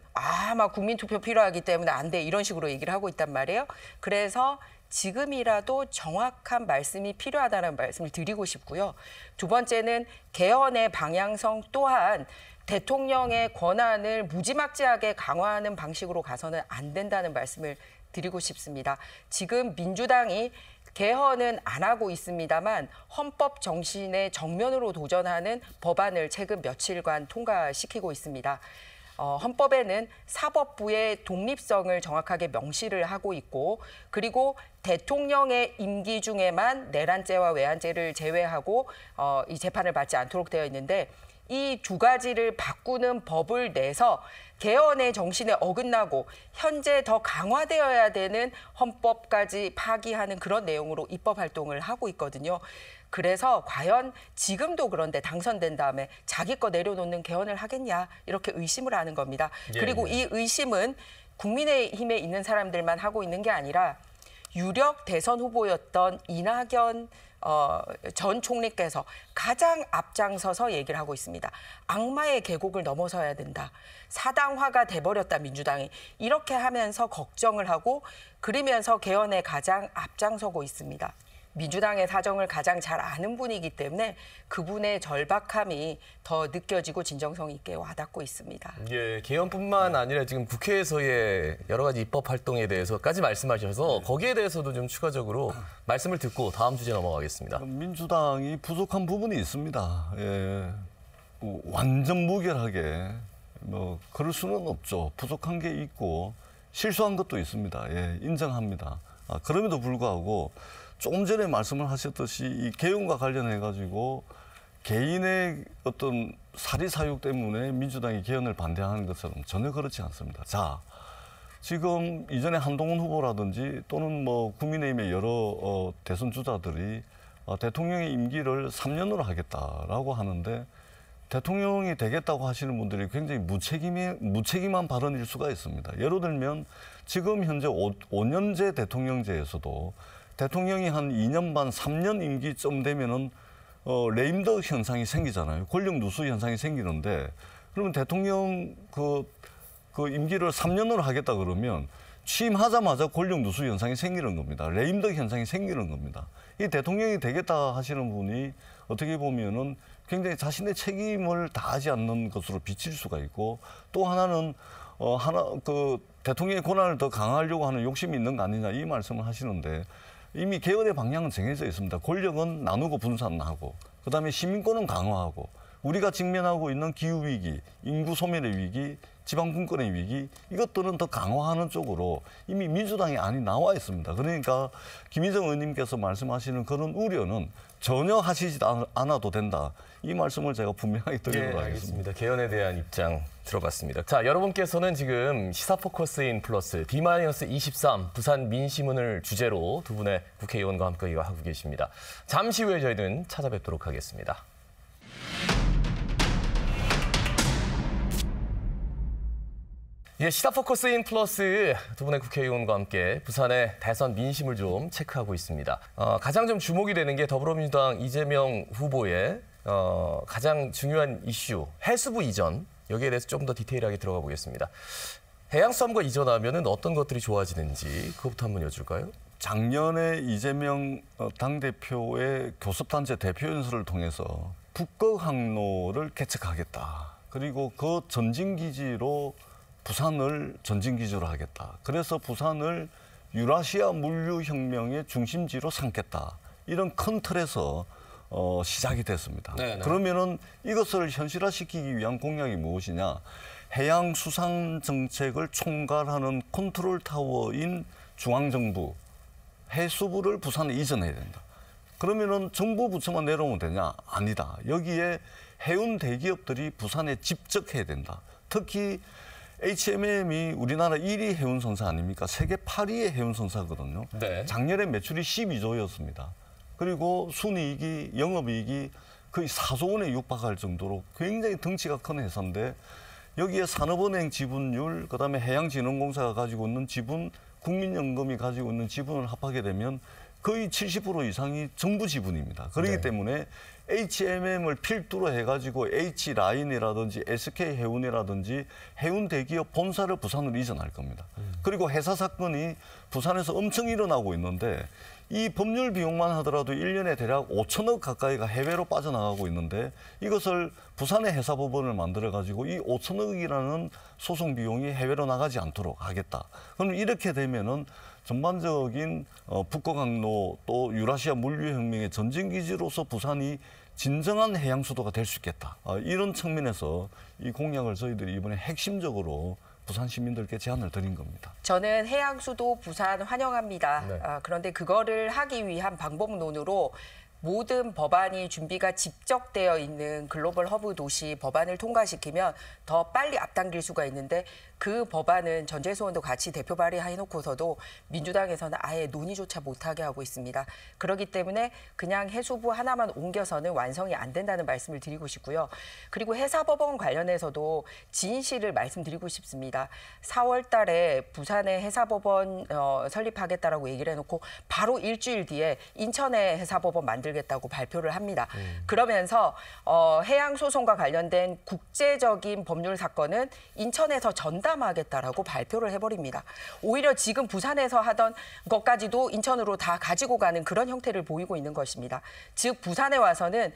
막 국민투표 필요하기 때문에 안 돼 이런 식으로 얘기를 하고 있단 말이에요. 그래서 지금이라도 정확한 말씀이 필요하다는 말씀을 드리고 싶고요. 두 번째는 개헌의 방향성 또한 대통령의 권한을 무지막지하게 강화하는 방식으로 가서는 안 된다는 말씀을 드리고 싶습니다. 지금 민주당이 개헌은 안 하고 있습니다만 헌법 정신에 정면으로 도전하는 법안을 최근 며칠간 통과시키고 있습니다. 헌법에는 사법부의 독립성을 정확하게 명시를 하고 있고 그리고 대통령의 임기 중에만 내란죄와 외환죄를 제외하고 이 재판을 받지 않도록 되어 있는데 이 두 가지를 바꾸는 법을 내서 개헌의 정신에 어긋나고 현재 더 강화되어야 되는 헌법까지 파기하는 그런 내용으로 입법 활동을 하고 있거든요. 그래서 과연 지금도 그런데 당선된 다음에 자기 거 내려놓는 개헌을 하겠냐 이렇게 의심을 하는 겁니다. 그리고 이 의심은 국민의힘에 있는 사람들만 하고 있는 게 아니라 유력 대선 후보였던 이낙연 전 총리께서 가장 앞장서서 얘기를 하고 있습니다. 악마의 계곡을 넘어서야 된다. 사당화가 돼버렸다 민주당이. 이렇게 하면서 걱정을 하고 그러면서 개헌에 가장 앞장서고 있습니다. 민주당의 사정을 가장 잘 아는 분이기 때문에 그분의 절박함이 더 느껴지고 진정성 있게 와닿고 있습니다. 예, 개헌뿐만 아니라 지금 국회에서의 여러 가지 입법 활동에 대해서까지 말씀하셔서 거기에 대해서도 좀 추가적으로 말씀을 듣고 다음 주제 넘어가겠습니다. 민주당이 부족한 부분이 있습니다. 예, 완전 무결하게 그럴 수는 없죠. 부족한 게 있고 실수한 것도 있습니다. 예, 인정합니다. 그럼에도 불구하고 조금 전에 말씀을 하셨듯이 이 개헌과 관련해 가지고 개인의 어떤 사리사욕 때문에 민주당이 개헌을 반대하는 것처럼 전혀 그렇지 않습니다. 자, 지금 이전에 한동훈 후보라든지 또는 국민의힘의 여러 대선 주자들이 대통령의 임기를 3년으로 하겠다라고 하는데 대통령이 되겠다고 하시는 분들이 굉장히 무책임한 발언일 수가 있습니다. 예를 들면 지금 현재 5년제 대통령제에서도 대통령이 한 2년 반, 3년 임기쯤 되면은 레임덕 현상이 생기잖아요. 권력 누수 현상이 생기는데 그러면 대통령 그 임기를 3년으로 하겠다 그러면 취임하자마자 권력 누수 현상이 생기는 겁니다. 레임덕 현상이 생기는 겁니다. 이 대통령이 되겠다 하시는 분이 어떻게 보면은 굉장히 자신의 책임을 다하지 않는 것으로 비칠 수가 있고 또 하나는 대통령의 권한을 더 강화하려고 하는 욕심이 있는 거 아니냐 이 말씀을 하시는데 이미 개헌의 방향은 정해져 있습니다. 권력은 나누고 분산하고 그다음에 시민권은 강화하고 우리가 직면하고 있는 기후위기, 인구 소멸의 위기, 지방분권의 위기 이것들은 더 강화하는 쪽으로 이미 민주당의 안이 나와 있습니다. 그러니까 김희정 의원님께서 말씀하시는 그런 우려는 전혀 하시지 않아도 된다. 이 말씀을 제가 분명하게 드리도록 하겠습니다. 개헌에 대한 입장 들어봤습니다. 자, 여러분께서는 지금 시사포커스인 플러스 D-23 부산 민심문을 주제로 두 분의 국회의원과 함께 하고 계십니다. 잠시 후에 저희는 찾아뵙도록 하겠습니다. 예, 시사포커스인 플러스 두 분의 국회의원과 함께 부산의 대선 민심을 좀 체크하고 있습니다. 가장 좀 주목이 되는 게 더불어민주당 이재명 후보의 가장 중요한 이슈, 해수부 이전. 여기에 대해서 좀 더 디테일하게 들어가 보겠습니다. 해양수산부가 이전하면 어떤 것들이 좋아지는지 그것부터 한번 여쭐까요? 작년에 이재명 당대표의 교섭단체 대표연설을 통해서 북극 항로를 개척하겠다. 그리고 그 전진기지로 부산을 전진기지로 하겠다. 그래서 부산을 유라시아 물류혁명의 중심지로 삼겠다. 이런 큰 틀에서 시작이 됐습니다. 네네. 그러면은 이것을 현실화시키기 위한 공약이 무엇이냐? 해양수산정책을 총괄하는 컨트롤 타워인 중앙정부, 해수부를 부산에 이전해야 된다. 그러면은 정부 부처만 내려오면 되냐? 아니다. 여기에 해운 대기업들이 부산에 집적해야 된다. 특히 HMM이 우리나라 1위 해운선사 아닙니까? 세계 8위의 해운선사거든요. 네. 작년에 매출이 12조였습니다. 그리고 순이익이, 영업이익이 거의 4조 원에 육박할 정도로 굉장히 덩치가 큰 회사인데 여기에 산업은행 지분율, 그다음에 해양진흥공사가 가지고 있는 지분, 국민연금이 가지고 있는 지분을 합하게 되면 거의 70% 이상이 정부 지분입니다. 그렇기 네. 때문에 HMM을 필두로 해가지고 H라인이라든지 SK해운이라든지 해운 대기업 본사를 부산으로 이전할 겁니다. 그리고 회사 사건이 부산에서 엄청 일어나고 있는데 이 법률 비용만 하더라도 1년에 대략 5천억 가까이가 해외로 빠져나가고 있는데 이것을 부산의 회사법원을 만들어가지고 이 5천억이라는 소송 비용이 해외로 나가지 않도록 하겠다. 그럼 이렇게 되면은 전반적인 북거강로 또 유라시아 물류혁명의 전쟁기지로서 부산이 진정한 해양 수도가 될 수 있겠다. 이런 측면에서 이 공약을 저희들이 이번에 핵심적으로 부산 시민들께 제안을 드린 겁니다. 저는 해양수도 부산 환영합니다. 네. 그런데 그거를 하기 위한 방법론으로 모든 법안이 준비가 집적되어 있는 글로벌 허브 도시 법안을 통과시키면 더 빨리 앞당길 수가 있는데 그 법안은 전재수원도 같이 대표 발의해놓고서도 민주당에서는 아예 논의조차 못하게 하고 있습니다. 그렇기 때문에 그냥 해수부 하나만 옮겨서는 완성이 안 된다는 말씀을 드리고 싶고요. 그리고 해사법원 관련해서도 진실을 말씀드리고 싶습니다. 4월 달에 부산에 해사법원 설립하겠다라고 얘기를 해놓고 바로 일주일 뒤에 인천에 해사법원 만들겠다고 발표를 합니다. 그러면서 해양소송과 관련된 국제적인 법률 사건은 인천에서 전담하겠다라고 발표를 해버립니다. 오히려 지금 부산에서 하던 것까지도 인천으로 다 가지고 가는 그런 형태를 보이고 있는 것입니다. 즉 부산에 와서는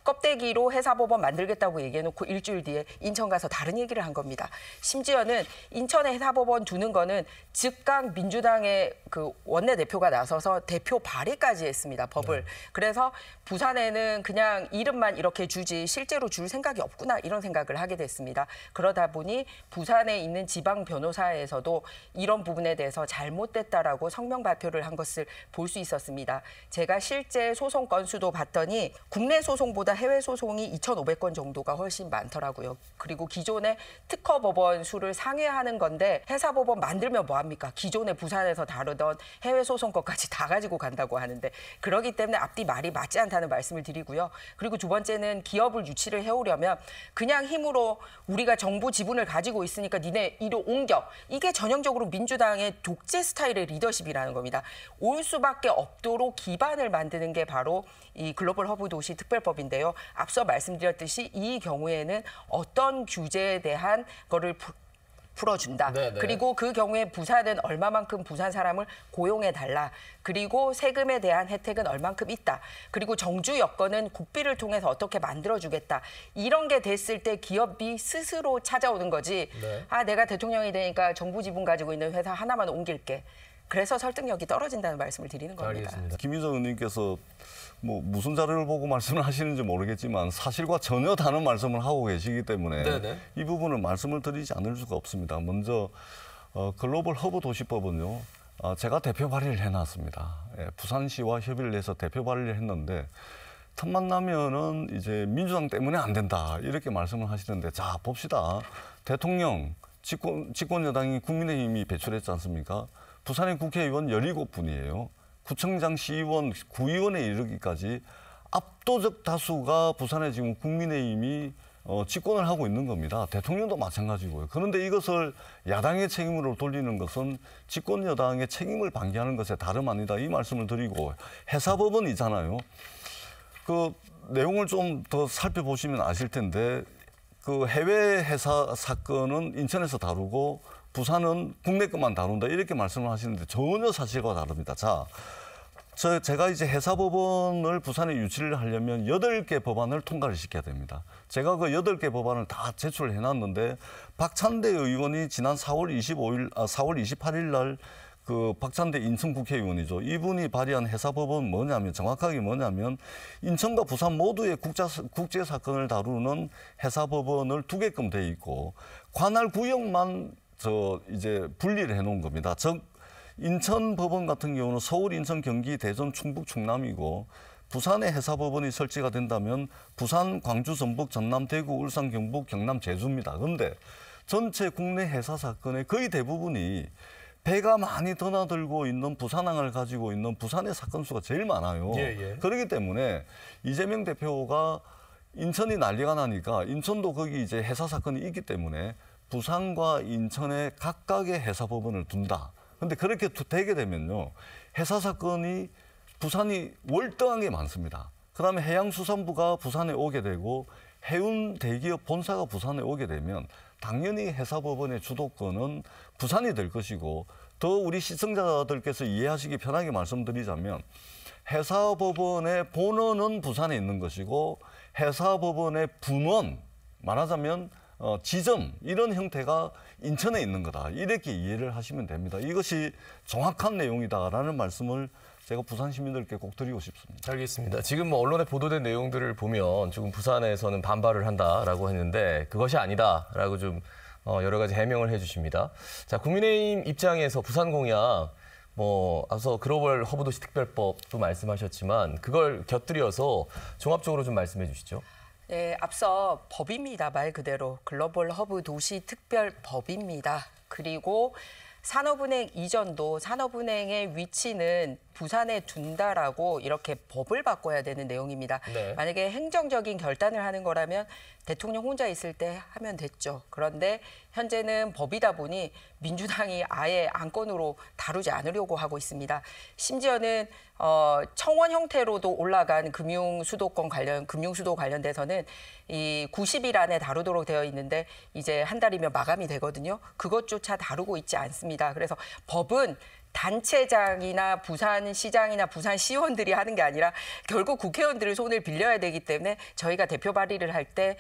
껍데기로 해사법원 만들겠다고 얘기해놓고 일주일 뒤에 인천 가서 다른 얘기를 한 겁니다. 심지어는 인천에 해사법원 두는 거는 즉각 민주당의 그 원내대표가 나서서 대표 발의까지 했습니다. 법을. 그래서 부산에는 그냥 이름만 이렇게 주지 실제로 줄 생각이 없구나 이런 생각을 하게 됐습니다. 그러다 보니 부산에 있는 지방 변호사에서도 이런 부분에 대해서 잘못됐다라고 성명 발표를 한 것을 볼 수 있었습니다. 제가 실제 소송 건수도 봤더니 국내 소송보다 해외 소송이 2,500건 정도가 훨씬 많더라고요. 그리고 기존의 특허 법원 수를 상회하는 건데 해사법원 만들면 뭐합니까? 기존에 부산에서 다루던 해외 소송 것까지 다 가지고 간다고 하는데 그렇기 때문에 앞뒤 말이 맞지 않다는 말씀을 드리고요. 그리고 두 번째는 기업을 유치를 해오려면 그냥 힘으로 우리가 정부 지분을 가지고 있으니까 니네 이리 옮겨. 이게 전형적으로 민주당의 독재 스타일의 리더십이라는 겁니다. 올 수밖에 없도록 기반을 만드는 게 바로 이 글로벌 허브 도시 특별법인데요. 앞서 말씀드렸듯이 이 경우에는 어떤 규제에 대한 거를 풀어준다. 네네. 그리고 그 경우에 부산은 얼마만큼 부산 사람을 고용해달라. 그리고 세금에 대한 혜택은 얼만큼 있다. 그리고 정주 여건은 국비를 통해서 어떻게 만들어주겠다. 이런 게 됐을 때 기업이 스스로 찾아오는 거지. 네. 아, 내가 대통령이 되니까 정부 지분 가지고 있는 회사 하나만 옮길게. 그래서 설득력이 떨어진다는 말씀을 드리는 겁니다. 알겠습니다. 김희정 의원님께서 뭐 무슨 자료를 보고 말씀을 하시는지 모르겠지만 사실과 전혀 다른 말씀을 하고 계시기 때문에 네네. 이 부분은 말씀을 드리지 않을 수가 없습니다. 먼저 글로벌 허브 도시법은요. 제가 대표 발의를 해놨습니다. 예, 부산시와 협의를 해서 대표 발의를 했는데 틈만 나면은 이제 민주당 때문에 안 된다 이렇게 말씀을 하시는데 자 봅시다. 대통령 집권 여당이 국민의힘이 배출했지 않습니까? 부산의 국회의원 17분이에요. 구청장, 시의원, 구의원에 이르기까지 압도적 다수가 부산에 지금 국민의힘이 집권을 하고 있는 겁니다. 대통령도 마찬가지고요. 그런데 이것을 야당의 책임으로 돌리는 것은 집권 여당의 책임을 방기하는 것에 다름 아니다. 이 말씀을 드리고 해사법원이잖아요. 그 내용을 좀 더 살펴보시면 아실 텐데 그 해외 회사 사건은 인천에서 다루고 부산은 국내 것만 다룬다 이렇게 말씀을 하시는데 전혀 사실과 다릅니다. 자, 제가 이제 해사법원을 부산에 유치를 하려면 8개 법안을 통과를 시켜야 됩니다. 제가 그 8개 법안을 다 제출을 해놨는데 박찬대 의원이 지난 4월 28일 날 그 박찬대 인천 국회의원이죠. 이분이 발의한 해사법은 뭐냐면 정확하게 뭐냐면 인천과 부산 모두의 국제 사건을 다루는 해사법원을 2개끔 돼 있고 관할 구역만 이제 분리를 해놓은 겁니다. 즉 인천 법원 같은 경우는 서울, 인천, 경기, 대전, 충북, 충남이고 부산에 해사법원이 설치가 된다면 부산, 광주, 전북, 전남, 대구, 울산, 경북, 경남, 제주입니다. 그런데 전체 국내 해사 사건의 거의 대부분이 배가 많이 드나들고 있는 부산항을 가지고 있는 부산의 사건 수가 제일 많아요. 그렇기 때문에 이재명 대표가 인천이 난리가 나니까 인천도 거기 이제 해사 사건이 있기 때문에 부산과 인천에 각각의 해사법원을 둔다. 근데 그렇게 되게 되면요. 해사 사건이 부산이 월등한 게 많습니다. 그다음에 해양수산부가 부산에 오게 되고 해운 대기업 본사가 부산에 오게 되면 당연히 해사법원의 주도권은 부산이 될 것이고 더 우리 시청자들께서 이해하시기 편하게 말씀드리자면 해사법원의 본원은 부산에 있는 것이고 해사법원의 분원, 말하자면 지점 이런 형태가 인천에 있는 거다. 이렇게 이해를 하시면 됩니다. 이것이 정확한 내용이다라는 말씀을 제가 부산 시민들께 꼭 드리고 싶습니다. 알겠습니다. 지금 뭐 언론에 보도된 내용들을 보면 지금 부산에서는 반발을 한다라고 했는데 그것이 아니다라고 좀 여러 가지 해명을 해주십니다. 자, 국민의힘 입장에서 부산 공약 앞서 글로벌 허브 도시 특별법도 말씀하셨지만 그걸 곁들여서 종합적으로 좀 말씀해 주시죠. 네, 앞서 법입니다. 말 그대로 글로벌 허브 도시 특별법입니다. 그리고 산업은행 이전도 산업은행의 위치는 부산에 둔다라고 이렇게 법을 바꿔야 되는 내용입니다. 네. 만약에 행정적인 결단을 하는 거라면 대통령 혼자 있을 때 하면 됐죠. 그런데 현재는 법이다 보니 민주당이 아예 안건으로 다루지 않으려고 하고 있습니다. 심지어는 청원 형태로도 올라간 금융수도 관련돼서는 이 90일 안에 다루도록 되어 있는데 이제 한 달이면 마감이 되거든요. 그것조차 다루고 있지 않습니다. 그래서 법은 단체장이나 부산시장이나 부산시의원들이 하는 게 아니라 결국 국회의원들의 손을 빌려야 되기 때문에 저희가 대표 발의를 할 때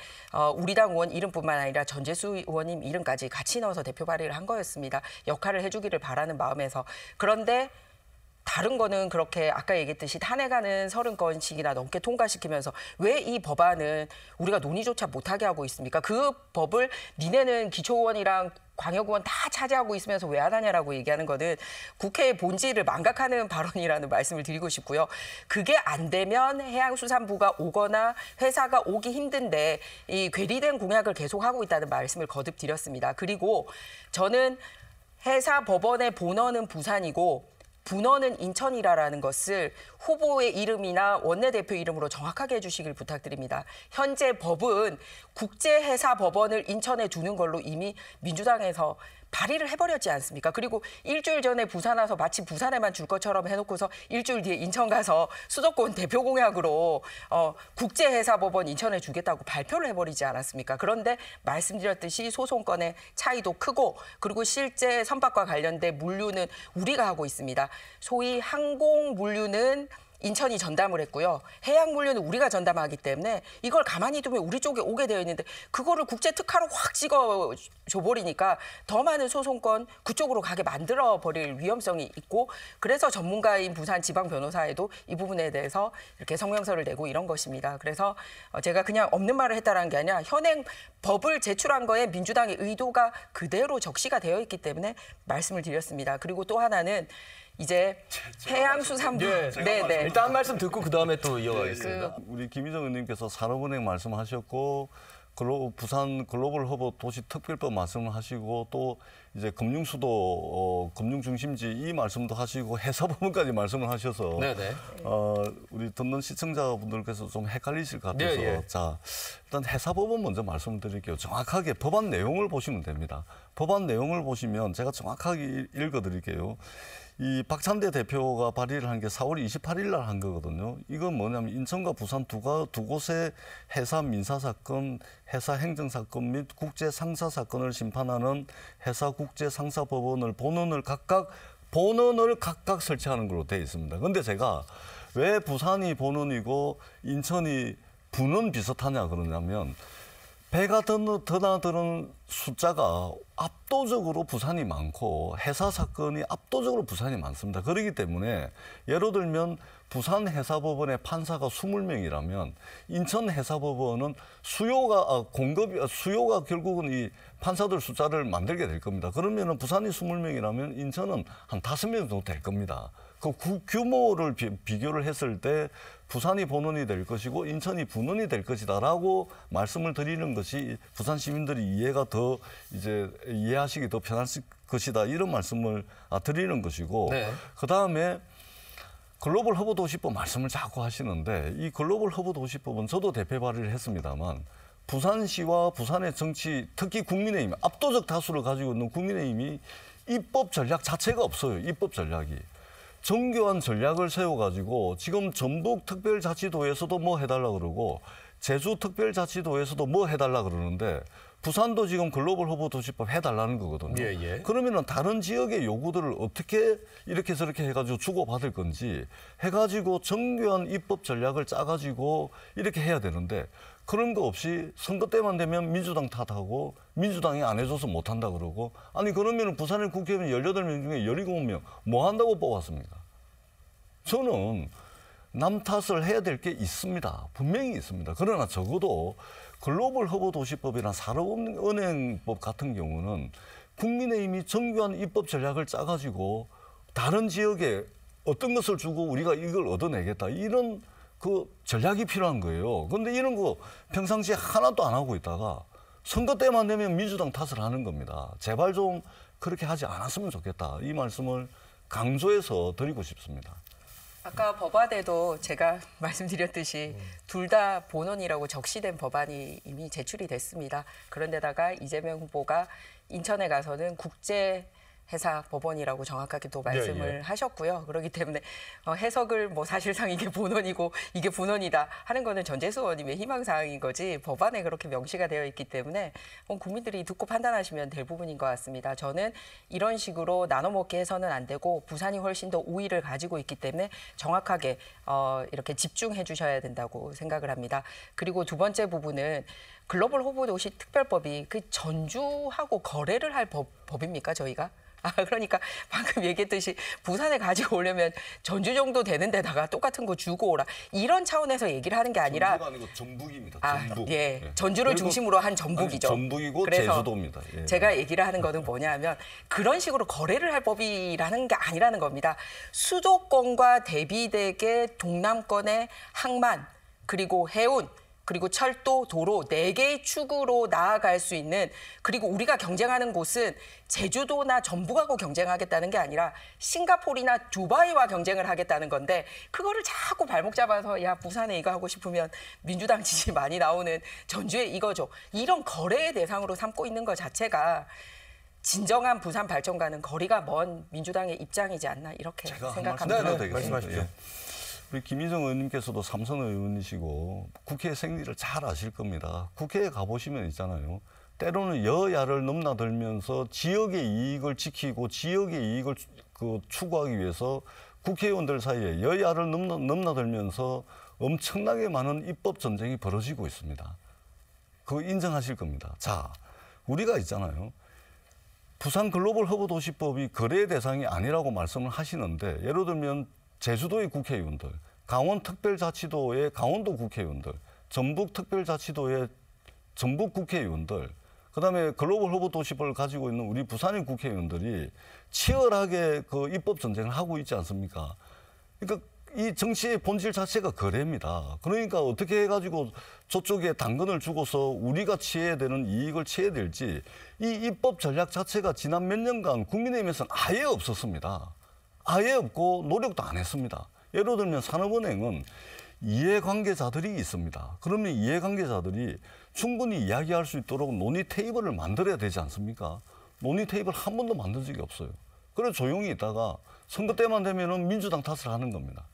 우리 당 의원 이름뿐만 아니라 전재수 의원님 이름까지 같이 넣어서 대표 발의를 한 거였습니다. 역할을 해주기를 바라는 마음에서. 그런데 다른 거는 그렇게 아까 얘기했듯이 탄핵안은 30건씩이나 넘게 통과시키면서 왜 이 법안은 우리가 논의조차 못하게 하고 있습니까? 그 법을 니네는 기초의원이랑 광역의원 다 차지하고 있으면서 왜 안 하냐라고 얘기하는 거는 국회의 본질을 망각하는 발언이라는 말씀을 드리고 싶고요. 그게 안 되면 해양수산부가 오거나 회사가 오기 힘든데 이 괴리된 공약을 계속하고 있다는 말씀을 거듭 드렸습니다. 그리고 저는 해사법원의 본원은 부산이고 분원은 인천이라는 것을 후보의 이름이나 원내대표 이름으로 정확하게 해주시길 부탁드립니다. 현재 법은 국제해사법원을 인천에 두는 걸로 이미 민주당에서 발의를 해버렸지 않습니까? 그리고 일주일 전에 부산 와서 마치 부산에만 줄 것처럼 해놓고서 일주일 뒤에 인천 가서 수도권 대표 공약으로 국제해사법원 인천에 주겠다고 발표를 해버리지 않았습니까? 그런데 말씀드렸듯이 소송건의 차이도 크고 그리고 실제 선박과 관련된 물류는 우리가 하고 있습니다. 소위 항공 물류는 인천이 전담을 했고요. 해양 물류는 우리가 전담하기 때문에 이걸 가만히 두면 우리 쪽에 오게 되어 있는데 그거를 국제 특화로 확 찍어 줘버리니까 더 많은 소송권 그쪽으로 가게 만들어 버릴 위험성이 있고 그래서 전문가인 부산 지방 변호사에도 이 부분에 대해서 이렇게 성명서를 내고 이런 것입니다. 그래서 제가 그냥 없는 말을 했다라는 게 아니라 현행 법을 제출한 거에 민주당의 의도가 그대로 적시가 되어 있기 때문에 말씀을 드렸습니다. 그리고 또 하나는 이제 해양수산부 네. 일단 한 말씀 듣고 그 다음에 또 이어가겠습니다. 우리 김희정 의원님께서 산업은행 말씀하셨고 부산 글로벌 허브 도시 특별법 말씀하시고 또 이제 금융수도 금융 중심지 이 말씀도 하시고 해사법원까지 말씀을 하셔서 우리 듣는 시청자분들께서 좀 헷갈리실 것 같아서 자 일단 해사법원 먼저 말씀을 드릴게요. 정확하게 법안 내용을 보시면 됩니다. 법안 내용을 보시면 제가 정확하게 읽어드릴게요. 이 박찬대 대표가 발의를 한 게 4월 28일 날 한 거거든요. 이건 뭐냐면 인천과 부산 두 곳의 해사 민사 사건, 해사 행정 사건 및 국제 상사 사건을 심판하는 해사 국제 상사 법원을 본원을 각각 설치하는 걸로 되어 있습니다. 그런데 제가 왜 부산이 본원이고 인천이 분원 비슷하냐 그러냐면 배가 드나드는 숫자가 압도적으로 부산이 많고 해사 사건이 압도적으로 부산이 많습니다. 그렇기 때문에 예를 들면 부산 해사법원의 판사가 20명이라면 인천 해사법원은 수요가 결국은 이 판사들 숫자를 만들게 될 겁니다. 그러면은 부산이 20명이라면 인천은 한 5명 정도 될 겁니다. 그 규모를 비교를 했을 때 부산이 본원이 될 것이고 인천이 분원이 될 것이다라고 말씀을 드리는 것이 부산 시민들이 이해하시기 더 편할 것이다 이런 말씀을 드리는 것이고 네. 그 다음에 글로벌 허브 도시법 말씀을 자꾸 하시는데 이 글로벌 허브 도시법은 저도 대표 발의를 했습니다만 부산시와 부산의 정치 특히 국민의힘 압도적 다수를 가지고 있는 국민의힘이 입법 전략 자체가 없어요. 입법 전략이. 정교한 전략을 세워가지고 지금 전북특별자치도에서도 뭐 해달라 그러고 제주특별자치도에서도 뭐 해달라 그러는데 부산도 지금 글로벌 허브 도시법 해달라는 거거든요. 예. 그러면은 다른 지역의 요구들을 어떻게 이렇게 저렇게 해가지고 주고받을 건지 해가지고 정교한 입법 전략을 짜가지고 이렇게 해야 되는데 그런 거 없이 선거 때만 되면 민주당 탓하고 민주당이 안 해줘서 못한다 그러고 아니 그러면 부산의 국회의원 18명 중에 17명 뭐 한다고 뽑았습니까? 저는 남 탓을 해야 될 게 있습니다. 분명히 있습니다. 그러나 적어도 글로벌 허브 도시법이나 산업은행법 같은 경우는 국민의힘이 정교한 입법 전략을 짜가지고 다른 지역에 어떤 것을 주고 우리가 이걸 얻어내겠다 이런 그 전략이 필요한 거예요. 그런데 이런 거 평상시에 하나도 안 하고 있다가 선거 때만 되면 민주당 탓을 하는 겁니다. 제발 좀 그렇게 하지 않았으면 좋겠다. 이 말씀을 강조해서 드리고 싶습니다. 아까 법안에도 제가 말씀드렸듯이 둘 다 본원이라고 적시된 법안이 이미 제출이 됐습니다. 그런데다가 이재명 후보가 인천에 가서는 국제해사 법원이라고 정확하게 또 말씀을 하셨고요. 그렇기 때문에 해석을 뭐 사실상 이게 본원이고 이게 분원이다 하는 거는 전재수 의원님의 희망사항인 거지 법안에 그렇게 명시가 되어 있기 때문에 국민들이 듣고 판단하시면 될 부분인 것 같습니다. 저는 이런 식으로 나눠먹기 해서는 안 되고 부산이 훨씬 더 우위를 가지고 있기 때문에 정확하게 이렇게 집중해 주셔야 된다고 생각을 합니다. 그리고 두 번째 부분은 글로벌 허브 도시 특별법이 그 전주하고 거래를 할 법입니까 저희가? 그러니까 방금 얘기했듯이 부산에 가지고 오려면 전주 정도 되는 데다가 똑같은 거 주고 오라. 이런 차원에서 얘기를 하는 게 아니라 전주가 아니고 전북입니다. 전북. 전주를 중심으로 한 전북이죠. 전북이고 그래서 제주도입니다. 제가 얘기를 하는 거는 뭐냐면 그런 식으로 거래를 할 법이라는 게 아니라는 겁니다. 수도권과 대비되게 동남권의 항만 그리고 해운 그리고 철도, 도로 4개의 축으로 나아갈 수 있는 그리고 우리가 경쟁하는 곳은 제주도나 전북하고 경쟁하겠다는 게 아니라 싱가포르나 두바이와 경쟁을 하겠다는 건데 그거를 자꾸 발목 잡아서 야 부산에 이거 하고 싶으면 민주당 지지 많이 나오는 전주에 이거죠. 이런 거래의 대상으로 삼고 있는 것 자체가 진정한 부산 발전과는 거리가 먼 민주당의 입장이지 않나 이렇게 생각합니다. 말씀하십시오. 우리 김희정 의원님께서도 삼선 의원이시고 국회 생리를 잘 아실 겁니다. 국회에 가보시면 있잖아요. 때로는 여야를 넘나들면서 지역의 이익을 지키고 지역의 이익을 추구하기 위해서 국회의원들 사이에 여야를 넘나들면서 엄청나게 많은 입법 전쟁이 벌어지고 있습니다. 그거 인정하실 겁니다. 자, 우리가 있잖아요. 부산 글로벌 허브 도시법이 거래 대상이 아니라고 말씀을 하시는데 예를 들면 제주도의 국회의원들, 강원특별자치도의 강원도 국회의원들, 전북특별자치도의 전북 국회의원들, 그다음에 글로벌 허브 도시법을 가지고 있는 우리 부산의 국회의원들이 치열하게 그 입법 전쟁을 하고 있지 않습니까? 그러니까 이 정치의 본질 자체가 거래입니다. 그러니까 어떻게 해가지고 저쪽에 당근을 주고서 우리가 취해야 되는 이익을 취해야 될지 이 입법 전략 자체가 지난 몇 년간 국민의힘에서는 아예 없었습니다. 아예 없고 노력도 안 했습니다. 예를 들면 산업은행은 이해관계자들이 있습니다. 그러면 이해관계자들이 충분히 이야기할 수 있도록 논의 테이블을 만들어야 되지 않습니까? 논의 테이블 한 번도 만든 적이 없어요. 그래서 조용히 있다가 선거 때만 되면은 민주당 탓을 하는 겁니다.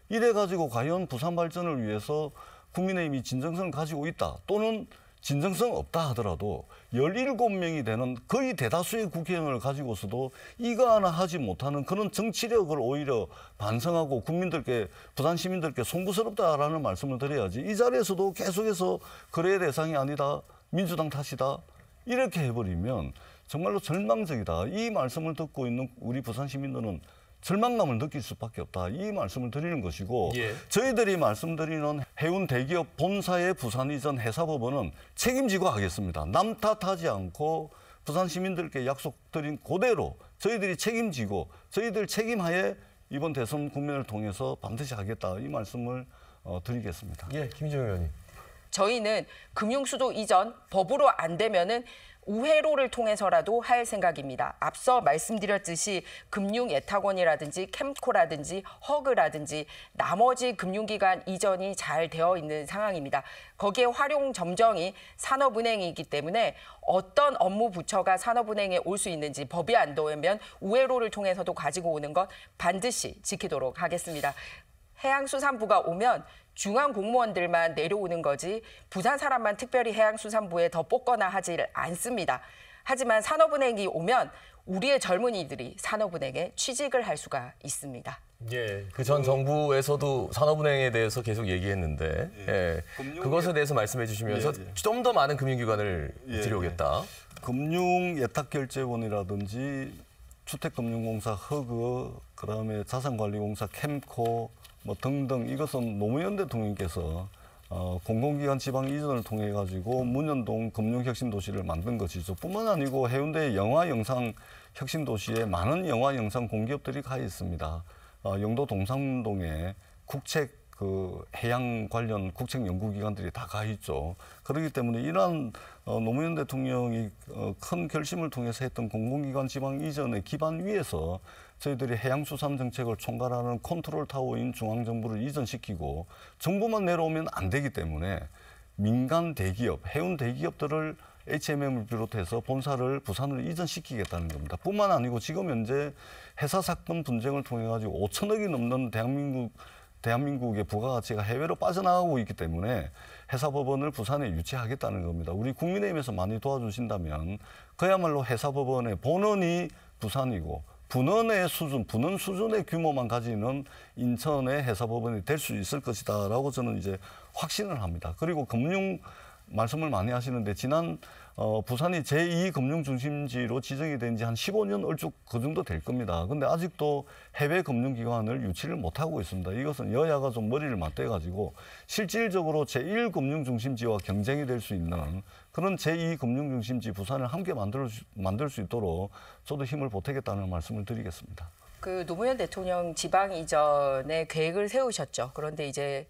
이래가지고 과연 부산 발전을 위해서 국민의힘이 진정성을 가지고 있다 또는 진정성 없다 하더라도 17명이 되는 거의 대다수의 국회의원을 가지고서도 이거 하나 하지 못하는 그런 정치력을 오히려 반성하고 국민들께 부산 시민들께 송구스럽다라는 말씀을 드려야지 이 자리에서도 계속해서 거래 대상이 아니다 민주당 탓이다. 이렇게 해버리면 정말로 절망적이다. 이 말씀을 듣고 있는 우리 부산 시민들은 절망감을 느낄 수밖에 없다. 이 말씀을 드리는 것이고 예. 저희들이 말씀드리는 해운 대기업 본사의 부산 이전 해사법원은 책임지고 하겠습니다. 남 탓하지 않고 부산 시민들께 약속드린 그대로 저희들이 책임지고 저희들 책임하에 이번 대선 국면을 통해서 반드시 하겠다. 이 말씀을 드리겠습니다. 예, 김희정 의원님. 저희는 금융수도 이전 법으로 안 되면은 우회로를 통해서라도 할 생각입니다. 앞서 말씀드렸듯이 금융예탁원이라든지 캠코라든지 허그라든지 나머지 금융기관 이전이 잘 되어 있는 상황입니다. 거기에 활용 점정이 산업은행이기 때문에 어떤 업무 부처가 산업은행에 올 수 있는지 법이 안 되면 우회로를 통해서도 가지고 오는 것 반드시 지키도록 하겠습니다. 해양수산부가 오면 중앙 공무원들만 내려오는 거지 부산 사람만 특별히 해양수산부에 더 뽑거나 하질 않습니다. 하지만 산업은행이 오면 우리의 젊은이들이 산업은행에 취직을 할 수가 있습니다. 예, 그 전 정부에서도 산업은행에 대해서 계속 얘기했는데 예, 그것에 대해서 말씀해 주시면서 좀 더 많은 금융기관을 들여오겠다. 금융예탁결제원이라든지 주택금융공사 허그, 그다음에 자산관리공사 캠코 뭐 등등 이것은 노무현 대통령께서 공공기관 지방 이전을 통해 가지고 문현동 금융혁신도시를 만든 것이죠. 뿐만 아니고 해운대 영화 영상 혁신도시에 많은 영화 영상 공기업들이 가 있습니다. 영도 동산동에 국책 해양 관련 국책 연구기관들이 다 가 있죠. 그렇기 때문에 이러한 노무현 대통령이 큰 결심을 통해서 했던 공공기관 지방 이전의 기반 위에서 저희들이 해양수산 정책을 총괄하는 컨트롤 타워인 중앙정부를 이전시키고 정부만 내려오면 안 되기 때문에 민간 대기업, 해운 대기업들을 HMM을 비롯해서 본사를 부산으로 이전시키겠다는 겁니다. 뿐만 아니고 지금 현재 해사 사건 분쟁을 통해 가지고 5천억이 넘는 대한민국의 부가가치가 해외로 빠져나가고 있기 때문에 해사법원을 부산에 유치하겠다는 겁니다. 우리 국민의힘에서 많이 도와주신다면 그야말로 해사법원의 본원이 부산이고 분원 수준의 규모만 가지는 인천의 해사법원이 될 수 있을 것이다라고 저는 이제 확신을 합니다. 그리고 금융 말씀을 많이 하시는데 지난 부산이 제2 금융 중심지로 지정이 된 지 한 15년 얼추 그 정도 될 겁니다. 근데 아직도 해외 금융기관을 유치를 못하고 있습니다. 이것은 여야가 좀 머리를 맞대가지고 실질적으로 제1 금융 중심지와 경쟁이 될 수 있는 그런 제2 금융 중심지 부산을 함께 만들 수 있도록 저도 힘을 보태겠다는 말씀을 드리겠습니다. 그 노무현 대통령 지방 이전의 계획을 세우셨죠. 그런데 이제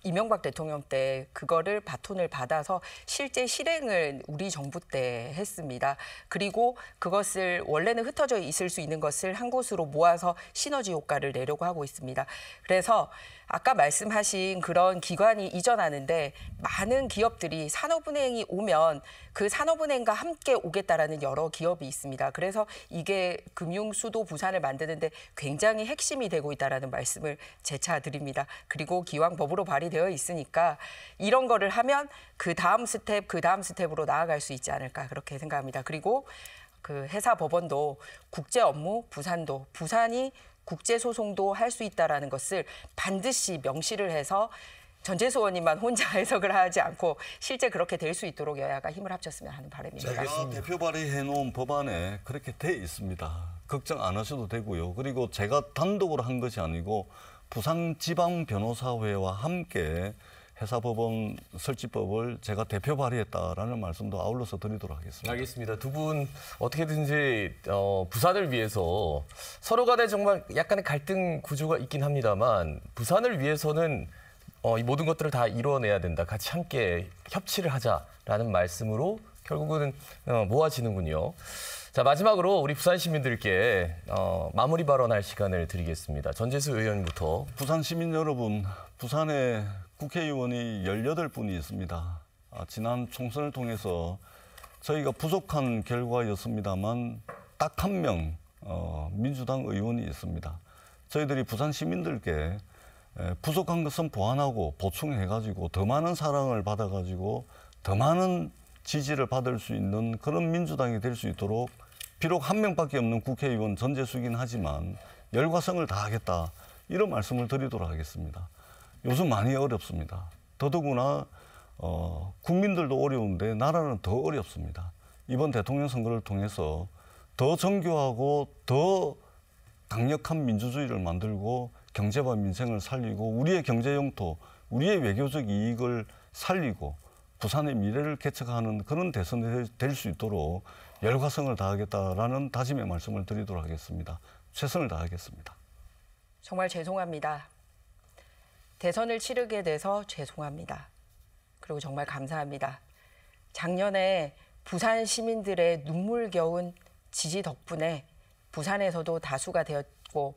이명박 대통령 때 그거를 바톤을 받아서 실제 실행을 우리 정부 때 했습니다. 그리고 그것을 원래는 흩어져 있을 수 있는 것을 한 곳으로 모아서 시너지 효과를 내려고 하고 있습니다. 그래서 아까 말씀하신 그런 기관이 이전하는데 많은 기업들이 산업은행이 오면 그 산업은행과 함께 오겠다라는 여러 기업이 있습니다. 그래서 이게 금융수도 부산을 만드는데 굉장히 핵심이 되고 있다라는 말씀을 재차 드립니다. 그리고 기왕 법으로 발의되어 있으니까 이런 거를 하면 그 다음 스텝으로 나아갈 수 있지 않을까 그렇게 생각합니다. 그리고 그 해사법원도 국제 업무 부산이 국제소송도 할 수 있다라는 것을 반드시 명시를 해서 전재수 의원님만 혼자 해석을 하지 않고 실제 그렇게 될 수 있도록 여야가 힘을 합쳤으면 하는 바람입니다. 제가 대표 발의해놓은 법안에 그렇게 돼 있습니다. 걱정 안 하셔도 되고요. 그리고 제가 단독으로 한 것이 아니고 부산지방변호사회와 함께 해사법원 설치법을 제가 대표 발의했다라는 말씀도 아울러서 드리도록 하겠습니다. 알겠습니다. 두 분 어떻게든지 부산을 위해서 서로 간에 정말 약간의 갈등 구조가 있긴 합니다만 부산을 위해서는 이 모든 것들을 다 이뤄내야 된다. 같이 함께 협치를 하자라는 말씀으로 결국은 모아지는군요. 자, 마지막으로 우리 부산 시민들께 마무리 발언할 시간을 드리겠습니다. 전재수 의원부터. 부산 시민 여러분, 부산에 국회의원이 18분이 있습니다. 지난 총선을 통해서 저희가 부족한 결과였습니다만 딱 한 명 민주당 의원이 있습니다. 저희들이 부산 시민들께 부족한 것은 보완하고 보충해가지고 더 많은 사랑을 받아가지고 더 많은 지지를 받을 수 있는 그런 민주당이 될 수 있도록 비록 한 명밖에 없는 국회의원 전재수이긴 하지만 열과성을 다하겠다 이런 말씀을 드리도록 하겠습니다. 요즘 많이 어렵습니다. 더더구나 국민들도 어려운데 나라는 더 어렵습니다. 이번 대통령 선거를 통해서 더 정교하고 더 강력한 민주주의를 만들고 경제와 민생을 살리고 우리의 경제 영토, 우리의 외교적 이익을 살리고 부산의 미래를 개척하는 그런 대선이 될 수 있도록 열과성을 다하겠다라는 다짐의 말씀을 드리도록 하겠습니다. 최선을 다하겠습니다. 정말 죄송합니다. 대선을 치르게 돼서 죄송합니다. 그리고 정말 감사합니다. 작년에 부산 시민들의 눈물겨운 지지 덕분에 부산에서도 다수가 되었고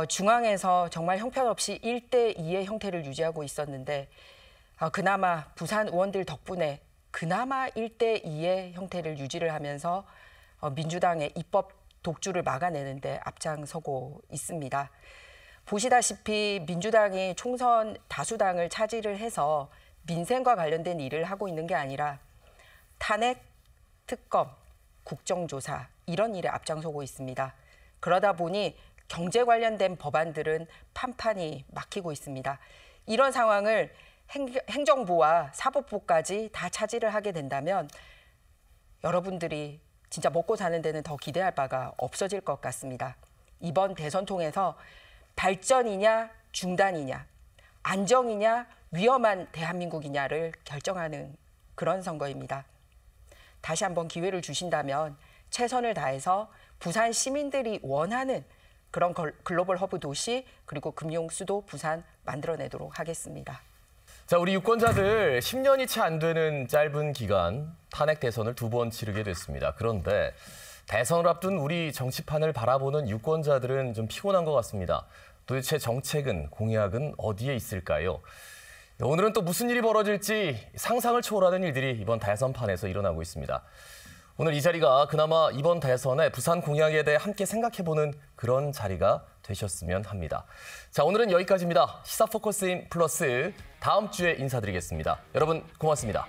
중앙에서 정말 형편없이 1대2의 형태를 유지하고 있었는데 그나마 부산 의원들 덕분에 그나마 1대2의 형태를 유지를 하면서 민주당의 입법 독주를 막아내는데 앞장서고 있습니다. 보시다시피 민주당이 총선 다수당을 차지를 해서 민생과 관련된 일을 하고 있는 게 아니라 탄핵, 특검, 국정조사 이런 일에 앞장서고 있습니다. 그러다 보니 경제 관련된 법안들은 판판이 막히고 있습니다. 이런 상황을 행정부와 사법부까지 다 차지를 하게 된다면 여러분들이 진짜 먹고 사는 데는 더 기대할 바가 없어질 것 같습니다. 이번 대선 통해서 발전이냐 중단이냐, 안정이냐 위험한 대한민국이냐를 결정하는 그런 선거입니다. 다시 한번 기회를 주신다면 최선을 다해서 부산 시민들이 원하는 그런 글로벌 허브 도시 그리고 금융 수도 부산 만들어내도록 하겠습니다. 자, 우리 유권자들 10년이 채 안 되는 짧은 기간 탄핵 대선을 2번 치르게 됐습니다. 그런데 대선을 앞둔 우리 정치판을 바라보는 유권자들은 좀 피곤한 것 같습니다. 도대체 정책은, 공약은 어디에 있을까요? 오늘은 또 무슨 일이 벌어질지 상상을 초월하는 일들이 이번 대선판에서 일어나고 있습니다. 오늘 이 자리가 그나마 이번 대선의 부산 공약에 대해 함께 생각해보는 그런 자리가 되셨으면 합니다. 자, 오늘은 여기까지입니다. 시사포커스인 플러스 다음 주에 인사드리겠습니다. 여러분 고맙습니다.